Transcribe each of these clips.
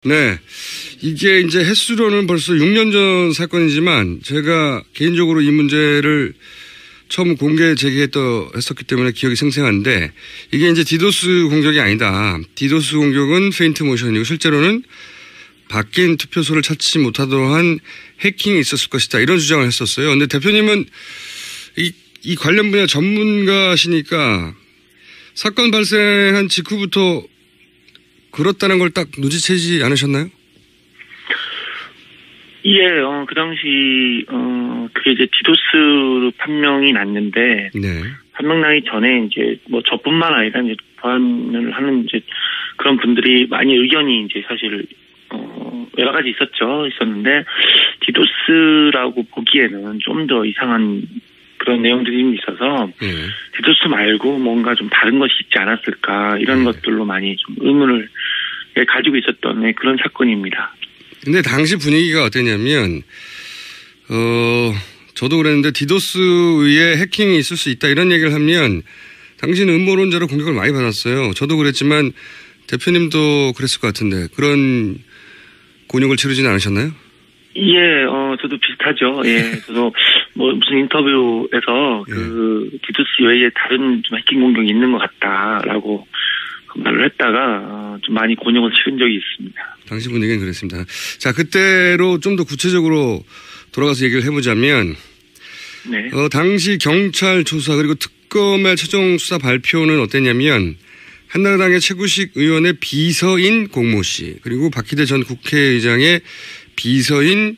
네. 이게 이제 횟수로는 벌써 6년 전 사건이지만 제가 개인적으로 이 문제를 처음 공개 제기했었기 때문에 기억이 생생한데 이게 이제 디도스 공격이 아니다. 디도스 공격은 페인트 모션이고 실제로는 바뀐 투표소를 찾지 못하도록 한 해킹이 있었을 것이다. 이런 주장을 했었어요. 그런데 대표님은 이 관련 분야 전문가시니까 사건 발생한 직후부터 그렇다는 걸 딱 눈치채지 않으셨나요? 예, 그 당시, 그게 이제 디도스로 판명이 났는데, 네. 판명 나기 전에 이제 뭐 저뿐만 아니라 이제 보안을 하는 이제 그런 분들이 많이 의견이 이제 사실, 여러 가지 있었는데, 디도스라고 보기에는 좀 더 이상한 그런 내용들이 있어서, 디도스 말고 뭔가 좀 다른 것이 있지 않았을까, 이런 것들로 많이 좀 의문을 가지고 있었던 그런 사건입니다. 근데 당시 분위기가 어땠냐면, 저도 그랬는데 디도스의 해킹이 있을 수 있다 이런 얘기를 하면 당시는 음모론자로 공격을 많이 받았어요. 저도 그랬지만 대표님도 그랬을 것 같은데 그런 곤욕을 치르지는 않으셨나요? 예, 저도 비슷하죠. 예, 저도 뭐 무슨 인터뷰에서 그 디도스 외에 다른 좀 해킹 공격이 있는 것 같다라고 말을 했다가 좀 많이 곤욕을 치른 적이 있습니다. 당시 분위기는 그랬습니다. 자, 그때로 좀 더 구체적으로 돌아가서 얘기를 해보자면, 네. 당시 경찰 조사 그리고 특검의 최종 수사 발표는 어땠냐면 한나라당의 최구식 의원의 비서인 공모 씨 그리고 박희대 전 국회의장의 비서인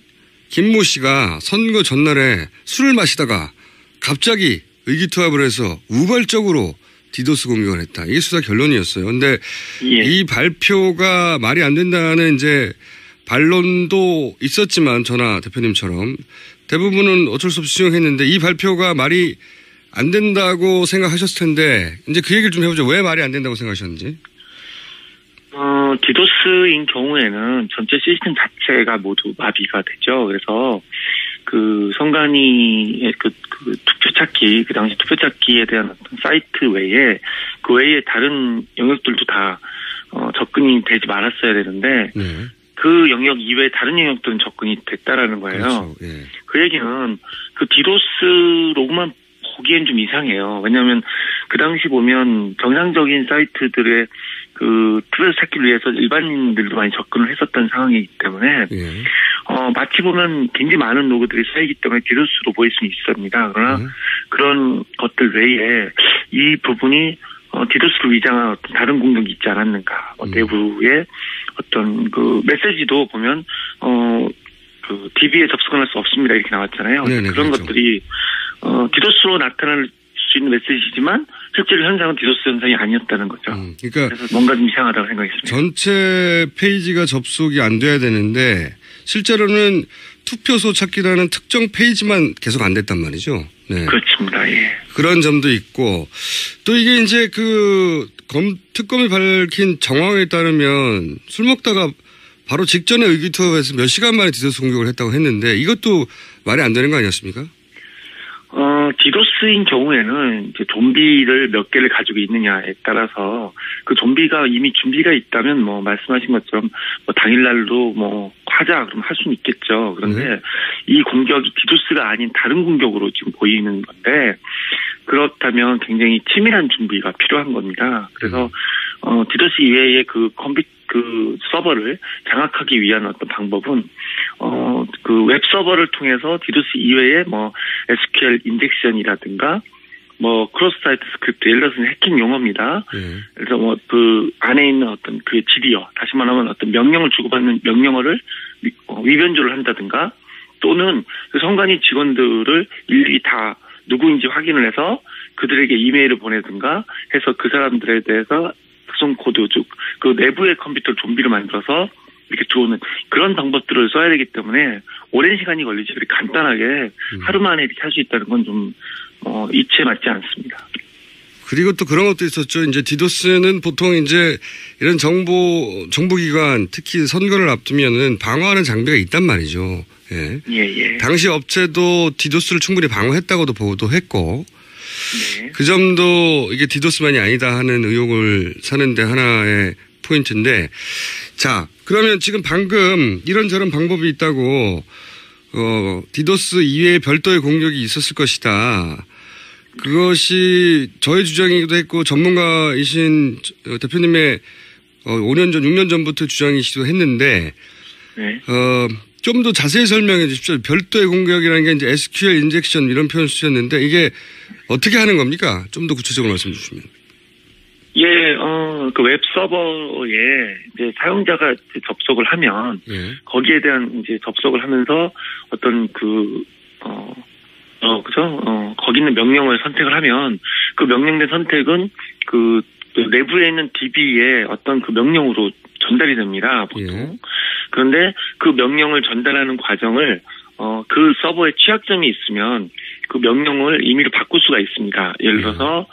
김모 씨가 선거 전날에 술을 마시다가 갑자기 의기투합을 해서 우발적으로 디도스 공격을 했다. 이게 수사 결론이었어요. 근데 이 발표가 말이 안 된다는 이제 반론도 있었지만 전하 대표님처럼 대부분은 어쩔 수 없이 수용했는데 이 발표가 말이 안 된다고 생각하셨을 텐데 이제 그 얘기를 좀 해보죠. 왜 말이 안 된다고 생각하셨는지. 디도스인 경우에는 전체 시스템 자체가 모두 마비가 되죠. 그래서 그 선관위의 그 투표 찾기, 그 당시 투표 찾기에 대한 어떤 사이트 외에 그 외에 다른 영역들도 다 접근이 되지 말았어야 되는데 그 영역 이외에 다른 영역들은 접근이 됐다라는 거예요. 그렇죠. 예. 그 얘기는 그 디도스로만 보기엔 좀 이상해요. 왜냐하면 그 당시 보면 정상적인 사이트들의 그 투표 찾기를 위해서 일반인들도 많이 접근을 했었던 상황이기 때문에 마치 보면 굉장히 많은 로그들이 쌓이기 때문에 디도스로 보일 수는 있습니다. 그러나 그런 것들 외에 이 부분이 디도스를 위장한 어떤 다른 공격이 있지 않았는가. 내부의 어떤 그 메시지도 보면 그 DB에 접속할 수 없습니다 이렇게 나왔잖아요. 네네, 그런 그렇죠. 것들이 디도스로 나타날 수 있는 메시지지만 실제로 현상은 디도스 현상이 아니었다는 거죠. 그러니까 그래서 뭔가 좀 이상하다고 생각했습니다. 전체 페이지가 접속이 안 돼야 되는데 실제로는 투표소 찾기라는 특정 페이지만 계속 안 됐단 말이죠. 네. 그렇습니다. 예. 그런 점도 있고 또 이게 이제 그 특검이 밝힌 정황에 따르면 술 먹다가 바로 직전에 의기투합해서 몇 시간 만에 디도스 공격을 했다고 했는데 이것도 말이 안 되는 거 아니었습니까? 디도스인 경우에는 이제 좀비를 몇 개를 가지고 있느냐에 따라서 그 좀비가 이미 준비가 있다면 뭐 말씀하신 것처럼 뭐 당일날도 뭐 하자 그럼 할 수는 있겠죠. 그런데 이 공격이 디도스가 아닌 다른 공격으로 지금 보이는 건데 그렇다면 굉장히 치밀한 준비가 필요한 겁니다. 그래서 디도스 이외의 그 서버를 장악하기 위한 어떤 방법은 그 웹 서버를 통해서 디도스 이외에 뭐 SQL 인젝션이라든가 뭐 크로스 사이트 스크립트 예를 들어서 해킹 용어입니다. 그래서 뭐 그 안에 있는 어떤 그 지리어 다시 말하면 어떤 명령을 주고받는 명령어를 위변조를 한다든가 또는 그 선관위 직원들을 일일이 다 누구인지 확인을 해서 그들에게 이메일을 보내든가 해서 그 사람들에 대해서 특성 코드 즉 그 내부의 컴퓨터를 좀비로 만들어서 이렇게 들어오는 그런 방법들을 써야 되기 때문에 오랜 시간이 걸리지 그렇게 간단하게 하루 만에 이렇게 할 수 있다는 건 좀 이치에 맞지 않습니다. 그리고 또 그런 것도 있었죠. 이제 디도스는 보통 이제 이런 정보기관 특히 선거를 앞두면은 방어하는 장비가 있단 말이죠. 예. 예. 당시 업체도 디도스를 충분히 방어했다고도 보도했고 네. 그 점도 이게 디도스만이 아니다 하는 의혹을 사는데 하나의 포인트인데 자 그러면 지금 방금 이런저런 방법이 있다고 디도스 이외에 별도의 공격이 있었을 것이다. 그것이 저의 주장이기도 했고 전문가이신 대표님의 5년 전, 6년 전부터 주장이시기도 했는데 네. 좀 더 자세히 설명해 주십시오. 별도의 공격이라는 게 이제 SQL 인젝션 이런 표현 쓰셨는데 이게 어떻게 하는 겁니까? 좀 더 구체적으로 말씀해 주시면. 예, 그 웹 서버에 이제 사용자가 이제 접속을 하면 거기에 대한 이제 접속을 하면서 어떤 거기 있는 명령을 선택을 하면 그 명령된 선택은 그 내부에 있는 DB에 어떤 그 명령으로 전달이 됩니다, 보통. 그런데 그 명령을 전달하는 과정을, 그 서버에 취약점이 있으면 그 명령을 임의로 바꿀 수가 있습니다. 예를 들어서,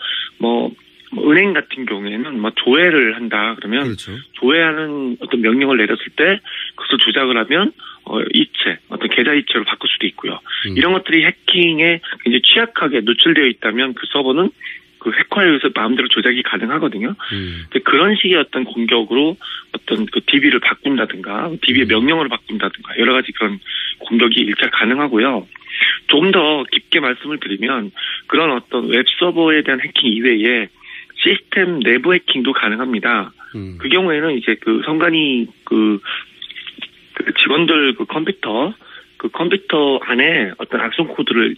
은행 같은 경우에는 조회를 한다, 그러면 그렇죠. 조회하는 어떤 명령을 내렸을 때 그것을 조작을 하면, 어떤 계좌 이체로 바꿀 수도 있고요. 이런 것들이 해킹에 굉장히 취약하게 노출되어 있다면 그 서버는 그 해커에 의해서 마음대로 조작이 가능하거든요. 그런 식의 어떤 공격으로 어떤 그 DB를 바꾼다든가, DB의 명령어를 바꾼다든가, 여러 가지 그런 공격이 일차 가능하고요. 좀 더 깊게 말씀을 드리면, 그런 어떤 웹서버에 대한 해킹 이외에 시스템 내부 해킹도 가능합니다. 그 경우에는 이제 그 선관위 그 직원들 그 컴퓨터 안에 어떤 악성 코드를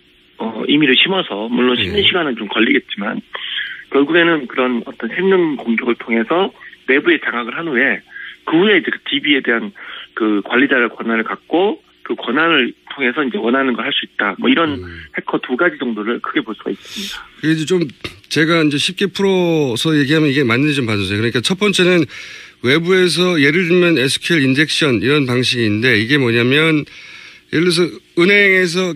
임의로 심어서, 물론 심는 시간은 좀 걸리겠지만, 결국에는 그런 어떤 샘능 공격을 통해서 내부에 장악을 한 후에, 그 후에 이제 그 DB에 대한 그 관리자의 권한을 갖고, 그 권한을 통해서 이제 원하는 걸 할 수 있다. 이런 해커 두 가지 정도를 크게 볼 수가 있습니다. 그래서 좀 제가 이제 쉽게 풀어서 얘기하면 이게 맞는지 좀 봐주세요. 그러니까 첫 번째는 외부에서 예를 들면 SQL 인젝션 이런 방식인데 이게 뭐냐면 예를 들어서 은행에서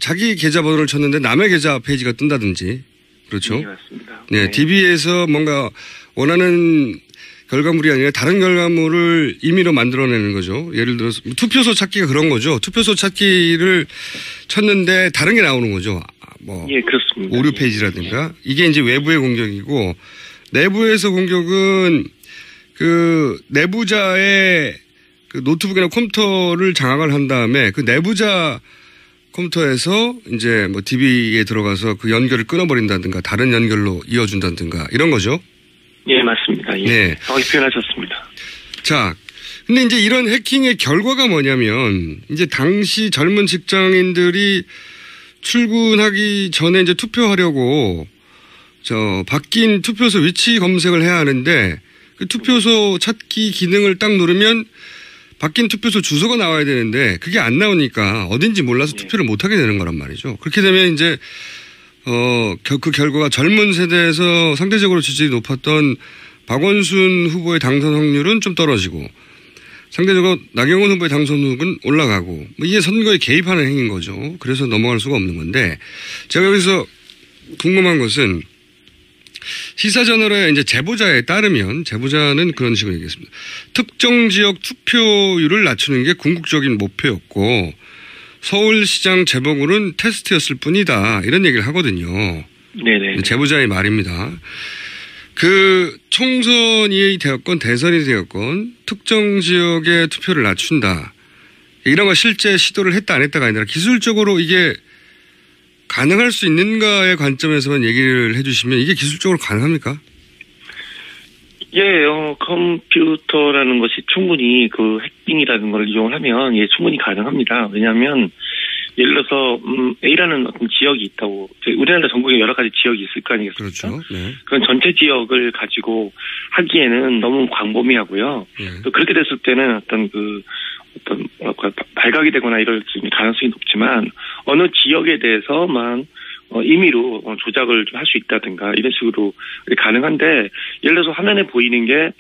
자기 계좌번호를 쳤는데 남의 계좌 페이지가 뜬다든지 그렇죠? 네, 맞습니다. 네, DB에서 뭔가 원하는 결과물이 아니라 다른 결과물을 임의로 만들어내는 거죠. 예를 들어서 투표소 찾기가 그런 거죠. 투표소 찾기를 쳤는데 다른 게 나오는 거죠. 예, 그렇습니다. 오류 페이지라든가 이게 이제 외부의 공격이고 내부에서 공격은 그 내부자의 그 노트북이나 컴퓨터를 장악을 한 다음에 그 내부자 컴퓨터에서 이제 DB에 들어가서 그 연결을 끊어버린다든가 다른 연결로 이어준다든가 이런 거죠. 예, 맞습니다. 예. 네. 정확히 표현하셨습니다. 자, 근데 이제 이런 해킹의 결과가 뭐냐면 이제 당시 젊은 직장인들이 출근하기 전에 이제 투표하려고 바뀐 투표소 위치 검색을 해야 하는데 그 투표소 찾기 기능을 딱 누르면 바뀐 투표소 주소가 나와야 되는데 그게 안 나오니까 어딘지 몰라서 투표를 못 하게 되는 거란 말이죠. 그렇게 되면 이제 그 결과가 젊은 세대에서 상대적으로 지지율이 높았던 박원순 후보의 당선 확률은 좀 떨어지고 상대적으로 나경원 후보의 당선율은 올라가고 이게 선거에 개입하는 행위인 거죠. 그래서 넘어갈 수가 없는 건데 제가 여기서 궁금한 것은 시사저널의 이제 제보자에 따르면 제보자는 그런 식으로 얘기했습니다. 특정 지역 투표율을 낮추는 게 궁극적인 목표였고 서울시장 재보궐은 테스트였을 뿐이다. 이런 얘기를 하거든요. 네네. 제보자의 말입니다. 그 총선이 되었건 대선이 되었건 특정 지역의 투표를 낮춘다. 이런 거 실제 시도를 했다 안 했다가 아니라 기술적으로 이게 가능할 수 있는가의 관점에서만 얘기를 해 주시면 이게 기술적으로 가능합니까? 예, 컴퓨터라는 것이 충분히 그 해킹이라는 걸 이용을 하면 충분히 가능합니다. 왜냐하면 예를 들어서 A라는 어떤 지역이 있다고 우리나라 전국에 여러 가지 지역이 있을 거 아니겠습니까? 그렇죠. 네. 그런 전체 지역을 가지고 하기에는 너무 광범위하고요. 또 그렇게 됐을 때는 어떤 발각이 되거나 이럴 가능성이 높지만 어느 지역에 대해서만 임의로 조작을 좀 할 수 있다든가 이런 식으로 가능한데 예를 들어서 화면에 보이는 게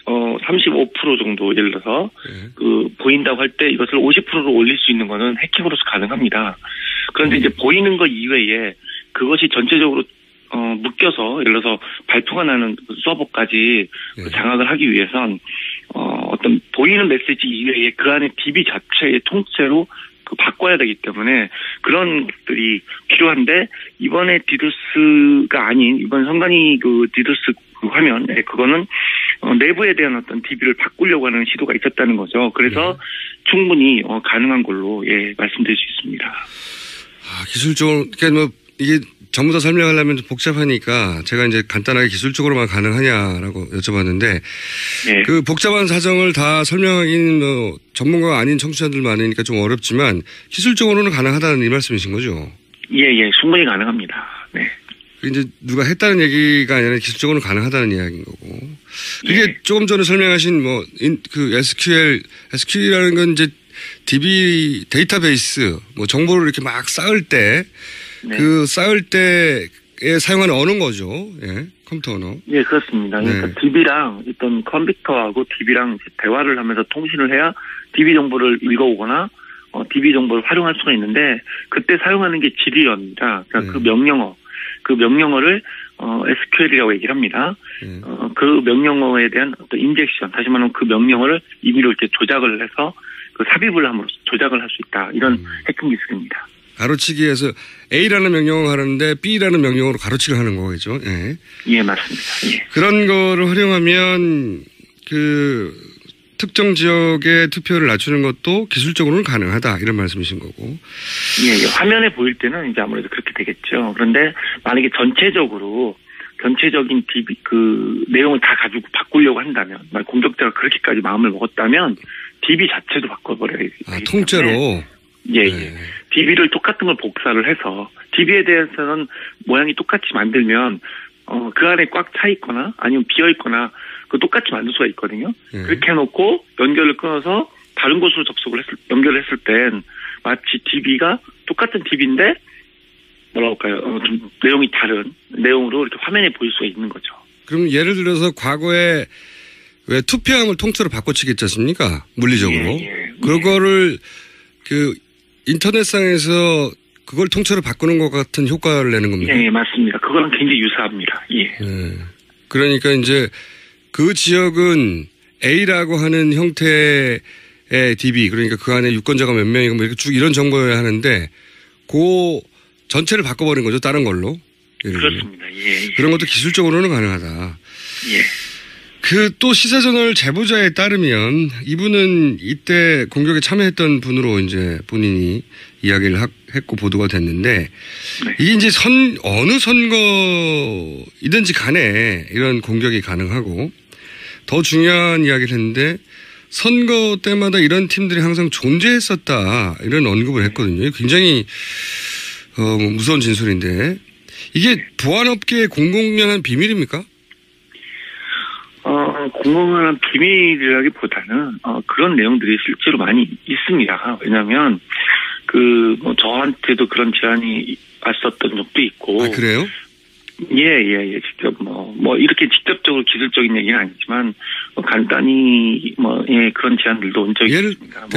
35% 정도 예를 들어서 그 보인다고 할 때 이것을 50%로 올릴 수 있는 거는 해킹으로서 가능합니다. 그런데 이제 보이는 것 이외에 그것이 전체적으로 묶여서 예를 들어서 발표가 나는 서버까지 장악을 하기 위해선 어떤 보이는 메시지 이외에 그 안에 DB 자체의 통째로 바꿔야 되기 때문에 그런 것들이 필요한데 이번에 디도스가 아닌 이번 선관위 그 디도스 그 화면 그거는 내부에 대한 어떤 DB를 바꾸려고 하는 시도가 있었다는 거죠. 그래서 충분히 가능한 걸로 말씀드릴 수 있습니다. 기술적으로 그러니까 뭐 이게 전부 다 설명하려면 좀 복잡하니까 제가 이제 간단하게 기술적으로만 가능하냐라고 여쭤봤는데 네. 그 복잡한 사정을 다 설명하기는 뭐 전문가가 아닌 청취자들 많으니까 좀 어렵지만 기술적으로는 가능하다는 이 말씀이신 거죠? 예, 충분히 가능합니다. 네. 이제 누가 했다는 얘기가 아니라 기술적으로는 가능하다는 이야기인 거고. 이게 네. 조금 전에 설명하신 뭐 그 SQL이라는 건 이제 DB 데이터베이스 뭐 정보를 이렇게 막 쌓을 때 네. 그 쌓을 때에 사용하는 언어인 거죠. 예. 컴퓨터 언어. 예, 그렇습니다. 그러니까 네. DB랑 어떤 컴퓨터하고 DB랑 대화를 하면서 통신을 해야 DB 정보를 읽어오거나 DB 정보를 활용할 수가 있는데 그때 사용하는 게 지리언입니다. 그러니까 네. 그 명령어를 SQL이라고 얘기를 합니다. 그 명령어에 대한 어떤 인젝션, 다시 말하면 그 명령어를 임의로 이렇게 조작을 해서 그 삽입을 함으로써 조작을 할 수 있다. 이런 해킹 기술입니다. 가로치기에서 A라는 명령어를 하는데 B라는 명령어로 가로치기를 하는 거겠죠. 예. 예, 맞습니다. 예. 그런 거를 활용하면 그 특정 지역의 투표를 낮추는 것도 기술적으로는 가능하다. 이런 말씀이신 거고. 예, 화면에 보일 때는 이제 아무래도 그렇게 되겠죠. 그런데 만약에 전체적인 DB 그 내용을 다 가지고 바꾸려고 한다면, 공격자가 그렇게까지 마음을 먹었다면 DB 자체도 바꿔버려야 되기 때문에. 통째로. 예. DB를 똑같은 걸 복사를 해서 DB에 대해서는 모양이 똑같이 만들면 그 안에 꽉 차 있거나 아니면 비어 있거나 그 똑같이 만들 수가 있거든요. 그렇게 해놓고 연결을 끊어서 다른 곳으로 연결을 했을 땐 마치 DB가 똑같은 DB인데 뭐라고 할까요? 좀 내용이 다른 내용으로 이렇게 화면에 보일 수가 있는 거죠. 그럼 예를 들어서 과거에 왜 투표함을 통째로 바꿔치기 있지 않습니까? 물리적으로. 예. 그거를 그 인터넷상에서 그걸 통째로 바꾸는 것 같은 효과를 내는 겁니다. 예, 맞습니다. 그거랑 굉장히 유사합니다. 예. 그러니까 이제 그 지역은 A라고 하는 형태의 DB, 그러니까 그 안에 유권자가 몇 명이고 뭐 이렇게 쭉 이런 정보여야 하는데 그 전체를 바꿔버린 거죠. 다른 걸로. 그렇습니다. 예. 그런 것도 기술적으로는 가능하다. 예. 그 또 시사저널 제보자에 따르면 이분은 이때 공격에 참여했던 분으로 이제 본인이 이야기를 했고 보도가 됐는데 네. 이게 이제 어느 선거이든지 간에 이런 공격이 가능하고 더 중요한 이야기를 했는데 선거 때마다 이런 팀들이 항상 존재했었다 이런 언급을 했거든요. 굉장히 무서운 진술인데 이게 보안업계의 공공연한 비밀입니까? 공공연한 비밀이라기보다는 그런 내용들이 실제로 많이 있습니다. 왜냐하면 저한테도 그런 제안이 왔었던 적도 있고. 아, 그래요? 예. 직접 이렇게 직접적으로 기술적인 얘기는 아니지만 간단히 그런 제안들도 온 적이 있습니다.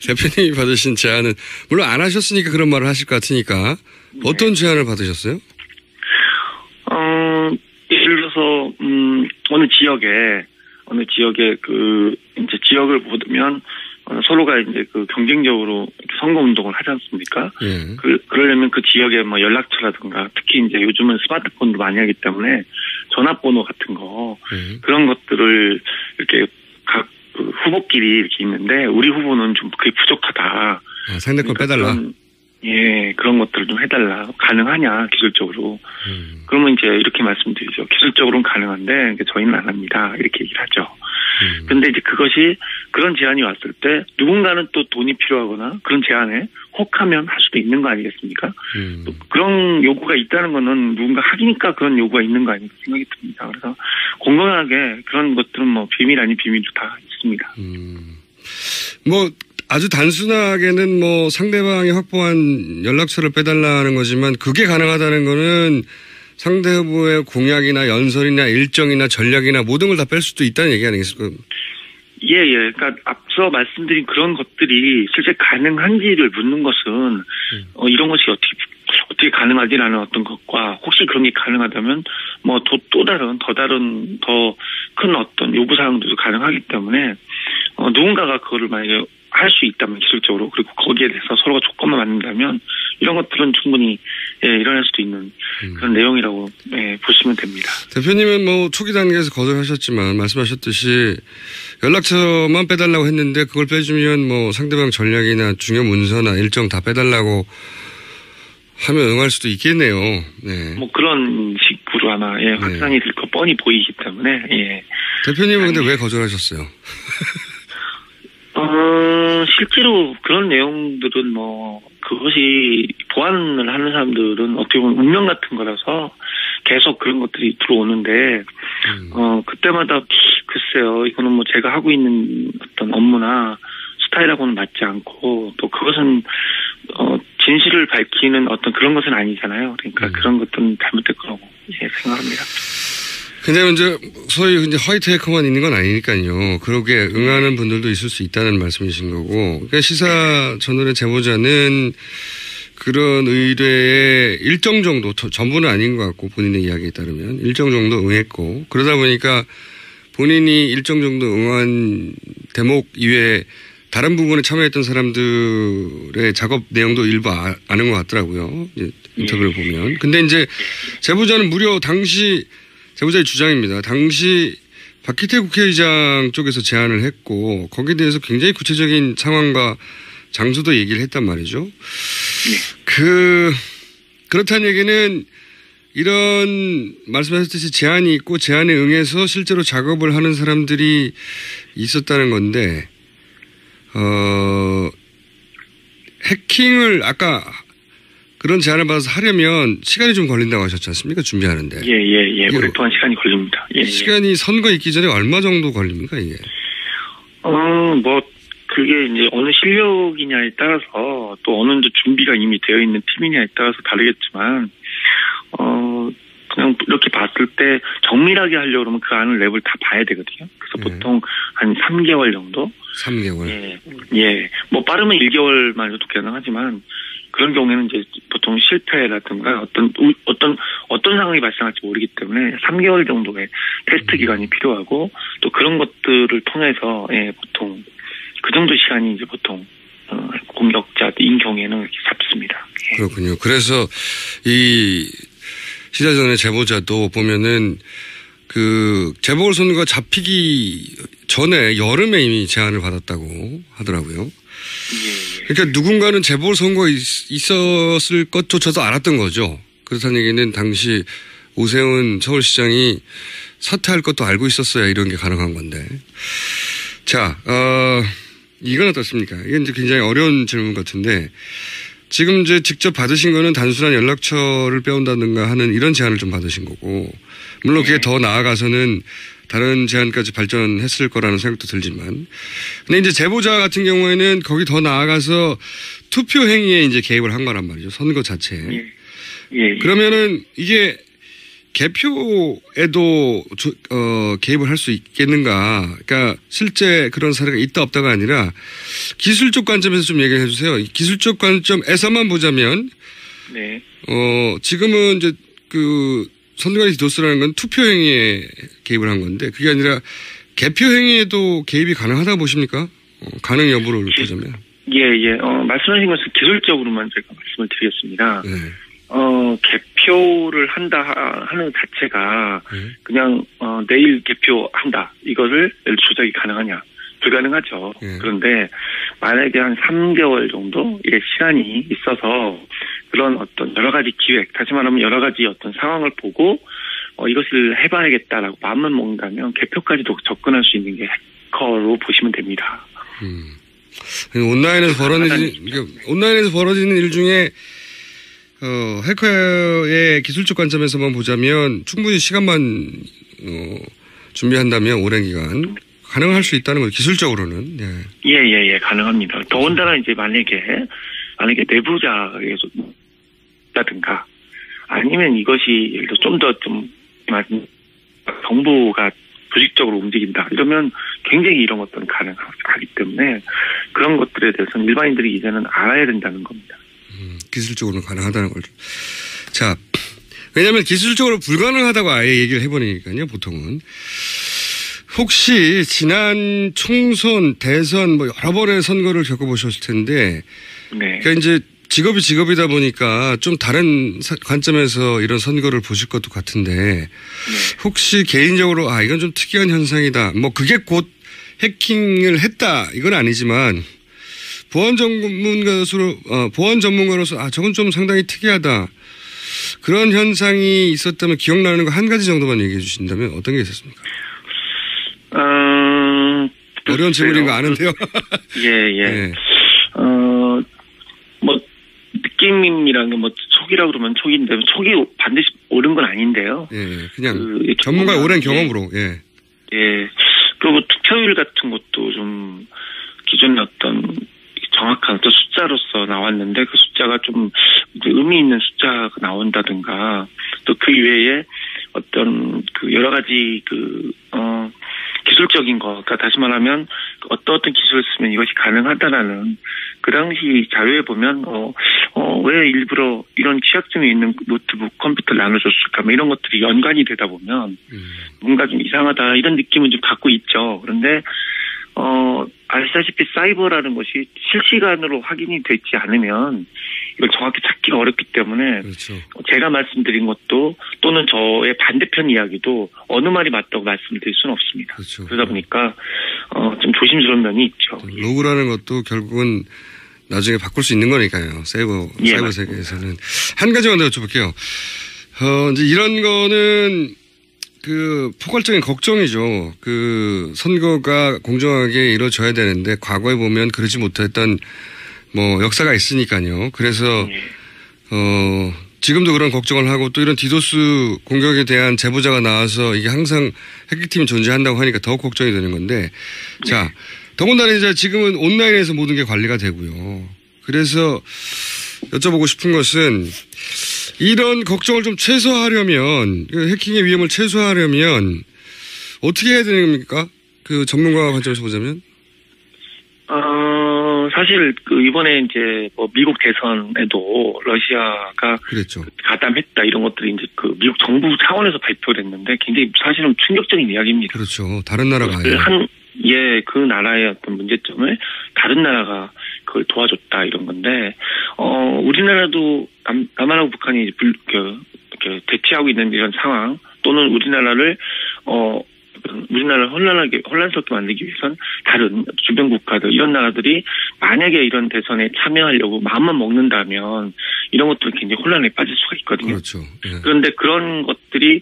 대표님이 받으신 제안은 물론 안 하셨으니까 그런 말을 하실 것 같으니까 어떤 제안을 받으셨어요? 예를 들어서 어느 지역에 이제 지역을 보면 서로가 이제 그 경쟁적으로 선거 운동을 하지 않습니까? 예. 그러려면 그 지역의 연락처라든가 특히 이제 요즘은 스마트폰도 많이 하기 때문에 전화번호 같은 거 그런 것들을 이렇게 각 후보끼리 이렇게 있는데 우리 후보는 좀 그게 부족하다. 상대권 빼달라. 그런 것들을 좀 해달라. 가능하냐, 기술적으로. 그러면 이제 이렇게 말씀드리죠. 기술적으로는 가능한데, 저희는 안 합니다. 이렇게 얘기를 하죠. 근데 이제 그런 제안이 왔을 때, 누군가는 또 돈이 필요하거나, 그런 제안에 혹하면 할 수도 있는 거 아니겠습니까? 또 그런 요구가 있다는 거는 누군가 하기니까 그런 요구가 있는 거 아닌가 생각이 듭니다. 그래서 공공연하게 그런 것들은 비밀 아닌 비밀도 다 있습니다. 아주 단순하게는 상대방이 확보한 연락처를 빼달라는 거지만 그게 가능하다는 거는 상대 후보의 공약이나 연설이나 일정이나 전략이나 모든 걸 다 뺄 수도 있다는 얘기 아니겠습니까? 예. 그러니까 앞서 말씀드린 그런 것들이 실제 가능한지를 묻는 것은 이런 것이 어떻게 가능하지라는 어떤 것과 혹시 그런 게 가능하다면 더 다른 더 큰 어떤 요구 사항들도 가능하기 때문에 누군가가 그거를 만약에 할 수 있다면 기술적으로 그리고 거기에 대해서 서로가 조건만 맞는다면 이런 것들은 충분히 일어날 수도 있는 그런 내용이라고 보시면 됩니다. 대표님은 뭐 초기 단계에서 거절하셨지만 말씀하셨듯이 연락처만 빼달라고 했는데 그걸 빼주면 뭐 상대방 전략이나 중요 문서나 일정 다 빼달라고 하면 응할 수도 있겠네요. 네. 뭐 그런 식으로 아마 확산이 될 거 뻔히 보이기 때문에 대표님은 근데 왜 거절하셨어요? 실제로 그런 내용들은 뭐 그것이 보안을 하는 사람들은 어떻게 보면 운명 같은 거라서 계속 그런 것들이 들어오는데 그때마다 글쎄요 이거는 뭐 제가 하고 있는 어떤 업무나 스타일하고는 맞지 않고 또 그것은 진실을 밝히는 어떤 그런 것은 아니잖아요. 그러니까 그런 것들은 잘못될 거라고 생각합니다. 근데 이제 소위 이제 화이트 해커만 있는 건 아니니까요. 그렇게 응하는 분들도 있을 수 있다는 말씀이신 거고. 그러니까 시사 저널의 제보자는 그런 의뢰에 일정 정도, 전부는 아닌 것 같고 본인의 이야기에 따르면 일정 정도 응했고 그러다 보니까 본인이 일정 정도 응한 대목 이외에 다른 부분에 참여했던 사람들의 작업 내용도 일부 아는 것 같더라고요. 인터뷰를 보면. 근데 이제 제보자는 무려 당시 제보자의 주장입니다. 당시 박기태 국회의장 쪽에서 제안을 했고 거기에 대해서 굉장히 구체적인 상황과 장소도 얘기를 했단 말이죠. 그렇다는 얘기는 이런 말씀하셨듯이 제안이 있고 제안에 응해서 실제로 작업을 하는 사람들이 있었다는 건데 해킹을 아까 그런 제안을 받아서 하려면 시간이 좀 걸린다고 하셨지 않습니까? 준비하는데. 오랫동안 시간이 걸립니다. 시간이 선거 있기 전에 얼마 정도 걸립니까, 이게? 뭐, 그게 이제 어느 실력이냐에 따라서 또 어느 정도 준비가 이미 되어 있는 팀이냐에 따라서 다르겠지만, 그냥 이렇게 봤을 때 정밀하게 하려고 그러면 그 안을 랩을 다 봐야 되거든요. 그래서 보통 한 3개월 정도? 3개월? 뭐 빠르면 1개월만 해도 가능하지만, 그런 경우에는 이제 보통 실패라든가 어떤 상황이 발생할지 모르기 때문에 3개월 정도의 테스트 기간이 필요하고 또 그런 것들을 통해서 보통 그 정도 시간이 이제 보통 공격자인 경우에는 잡습니다. 그렇군요. 그래서 이 시사전의 제보자도 보면은 그 재보궐선거가 잡히기 전에 여름에 이미 제안을 받았다고 하더라고요. 그러니까 누군가는 재보궐선거가 있었을 것조차도 알았던 거죠. 그렇다는 얘기는 당시 오세훈 서울시장이 사퇴할 것도 알고 있었어야 이런 게 가능한 건데. 자, 이건 어떻습니까? 이게 이제 굉장히 어려운 질문 같은데 지금 이제 직접 받으신 거는 단순한 연락처를 빼온다든가 하는 이런 제안을 좀 받으신 거고 물론 그게 더 나아가서는 다른 제안까지 발전했을 거라는 생각도 들지만. 근데 이제 제보자 같은 경우에는 거기 더 나아가서 투표 행위에 이제 개입을 한 거란 말이죠. 선거 자체에. 그러면은 이게 개표에도 개입을 할 수 있겠는가. 그러니까 실제 그런 사례가 있다 없다가 아니라 기술적 관점에서 좀 얘기해 주세요. 기술적 관점에서만 보자면. 지금은 이제 선거의 디도스라는 건 투표 행위에 개입을 한 건데 그게 아니라 개표 행위에도 개입이 가능하다고 보십니까? 가능 여부를 보자면. 말씀하신 것은 기술적으로만 제가 말씀을 드리겠습니다. 개표를 하는 자체가 그냥 내일 개표한다 이거를 조작이 가능하냐? 불가능하죠. 그런데 만약에 한 3개월 정도의 시간이 있어서 그런 어떤 여러 가지 기획, 다시 말하면 여러 가지 어떤 상황을 보고 이것을 해봐야겠다라고 마음만 먹는다면 개표까지도 접근할 수 있는 게 해커로 보시면 됩니다. 온라인에서 벌어지는 일 중에 해커의 기술적 관점에서만 보자면 충분히 시간만 준비한다면 오랜 기간 가능할 수 있다는 거예요. 기술적으로는. 가능합니다. 더군다나 이제 만약에 내부자라든가 아니면 이것이 예를 들어 좀 더 정부가 조직적으로 움직인다 이러면 굉장히 이런 것들은 가능하기 때문에 그런 것들에 대해서는 일반인들이 이제는 알아야 된다는 겁니다. 기술적으로는 가능하다는 걸. 자, 왜냐하면 기술적으로 불가능하다고 아예 얘기를 해버리니까요. 보통은. 혹시 지난 총선, 대선 뭐 여러 번의 선거를 겪어보셨을 텐데, 네. 그러니까 이제 직업이 직업이다 보니까 좀 다른 관점에서 이런 선거를 보실 것도 같은데, 네. 혹시 개인적으로 이건 좀 특이한 현상이다. 뭐 그게 곧 해킹을 했다 이건 아니지만 보안 전문가로서 저건 좀 상당히 특이하다. 그런 현상이 있었다면 기억나는 거 한 가지 정도만 얘기해 주신다면 어떤 게 있었습니까? 어려운 질문인 거 아는데요. 예. 네. 뭐 느낌이라는 게 뭐 촉이라고 그러면 촉인데 촉이 반드시 옳은 건 아닌데요. 예, 그냥 전문가의 오랜 경험으로. 예. 예. 그리고 투표율 같은 것도 좀 기존의 어떤 정확한 또 숫자로서 나왔는데 그 숫자가 좀 의미 있는 숫자가 나온다든가 또 그 이외에 어떤 그 여러 가지 기술적인 거, 그러니까 다시 말하면 어떤 기술을 쓰면 이것이 가능하다라는 그 당시 자료에 보면 왜 일부러 이런 취약점이 있는 노트북, 컴퓨터를 나눠줬을까, 뭐 이런 것들이 연관이 되다 보면 뭔가 좀 이상하다 이런 느낌은 좀 갖고 있죠. 그런데 아시다시피 사이버라는 것이 실시간으로 확인이 되지 않으면 이걸 정확히 찾기가 어렵기 때문에 그렇죠. 제가 말씀드린 것도 또는 저의 반대편 이야기도 어느 말이 맞다고 말씀을 드릴 수는 없습니다. 그렇죠. 그러다 보니까 좀 조심스러운 면이 있죠. 로그라는 것도 결국은 나중에 바꿀 수 있는 거니까요. 사이버 세계에서는. 한 가지만 더 여쭤볼게요. 이제 이런 거는 포괄적인 걱정이죠. 선거가 공정하게 이루어져야 되는데 과거에 보면 그러지 못했던 뭐 역사가 있으니까요. 그래서 지금도 그런 걱정을 하고 또 이런 디도스 공격에 대한 제보자가 나와서 이게 항상 해킹팀이 존재한다고 하니까 더 걱정이 되는 건데, 자, 더군다나 이제 지금은 온라인에서 모든 게 관리가 되고요. 그래서 여쭤보고 싶은 것은 이런 걱정을 좀 최소화하려면, 해킹의 위험을 최소화하려면 어떻게 해야 되는 겁니까? 전문가 관점에서 보자면? 사실 이번에 이제 미국 대선에도 러시아가 그랬죠. 가담했다 이런 것들이 이제 미국 정부 차원에서 발표를 했는데 굉장히 사실은 충격적인 이야기입니다. 그렇죠. 다른 나라가 그 나라의 어떤 문제점을 다른 나라가 그걸 도와줬다 이런 건데 우리나라도 남한하고 북한이 이렇게 대치하고 있는 이런 상황 또는 우리나라를 혼란스럽게 만들기 위해선 다른 주변 국가들, 이런 나라들이 만약에 이런 대선에 참여하려고 마음만 먹는다면 이런 것들은 굉장히 혼란에 빠질 수가 있거든요. 그렇죠. 예. 그런데 그런 것들이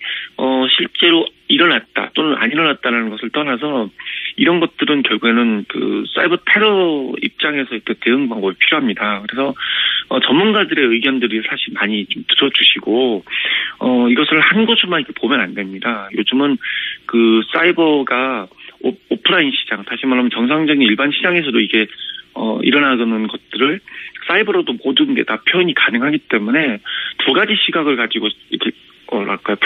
실제로 일어났다 또는 안 일어났다는 것을 떠나서 이런 것들은 결국에는 사이버 테러 입장에서 대응 방법이 필요합니다. 그래서 전문가들의 의견들이 사실 많이 좀 들어주시고 이것을 한 곳으로만 이렇게 보면 안 됩니다. 요즘은 사이버가 오프라인 시장, 다시 말하면 정상적인 일반 시장에서도 이게 일어나는 것들을 사이버로도 모든 게 다 표현이 가능하기 때문에 두 가지 시각을 가지고 이렇게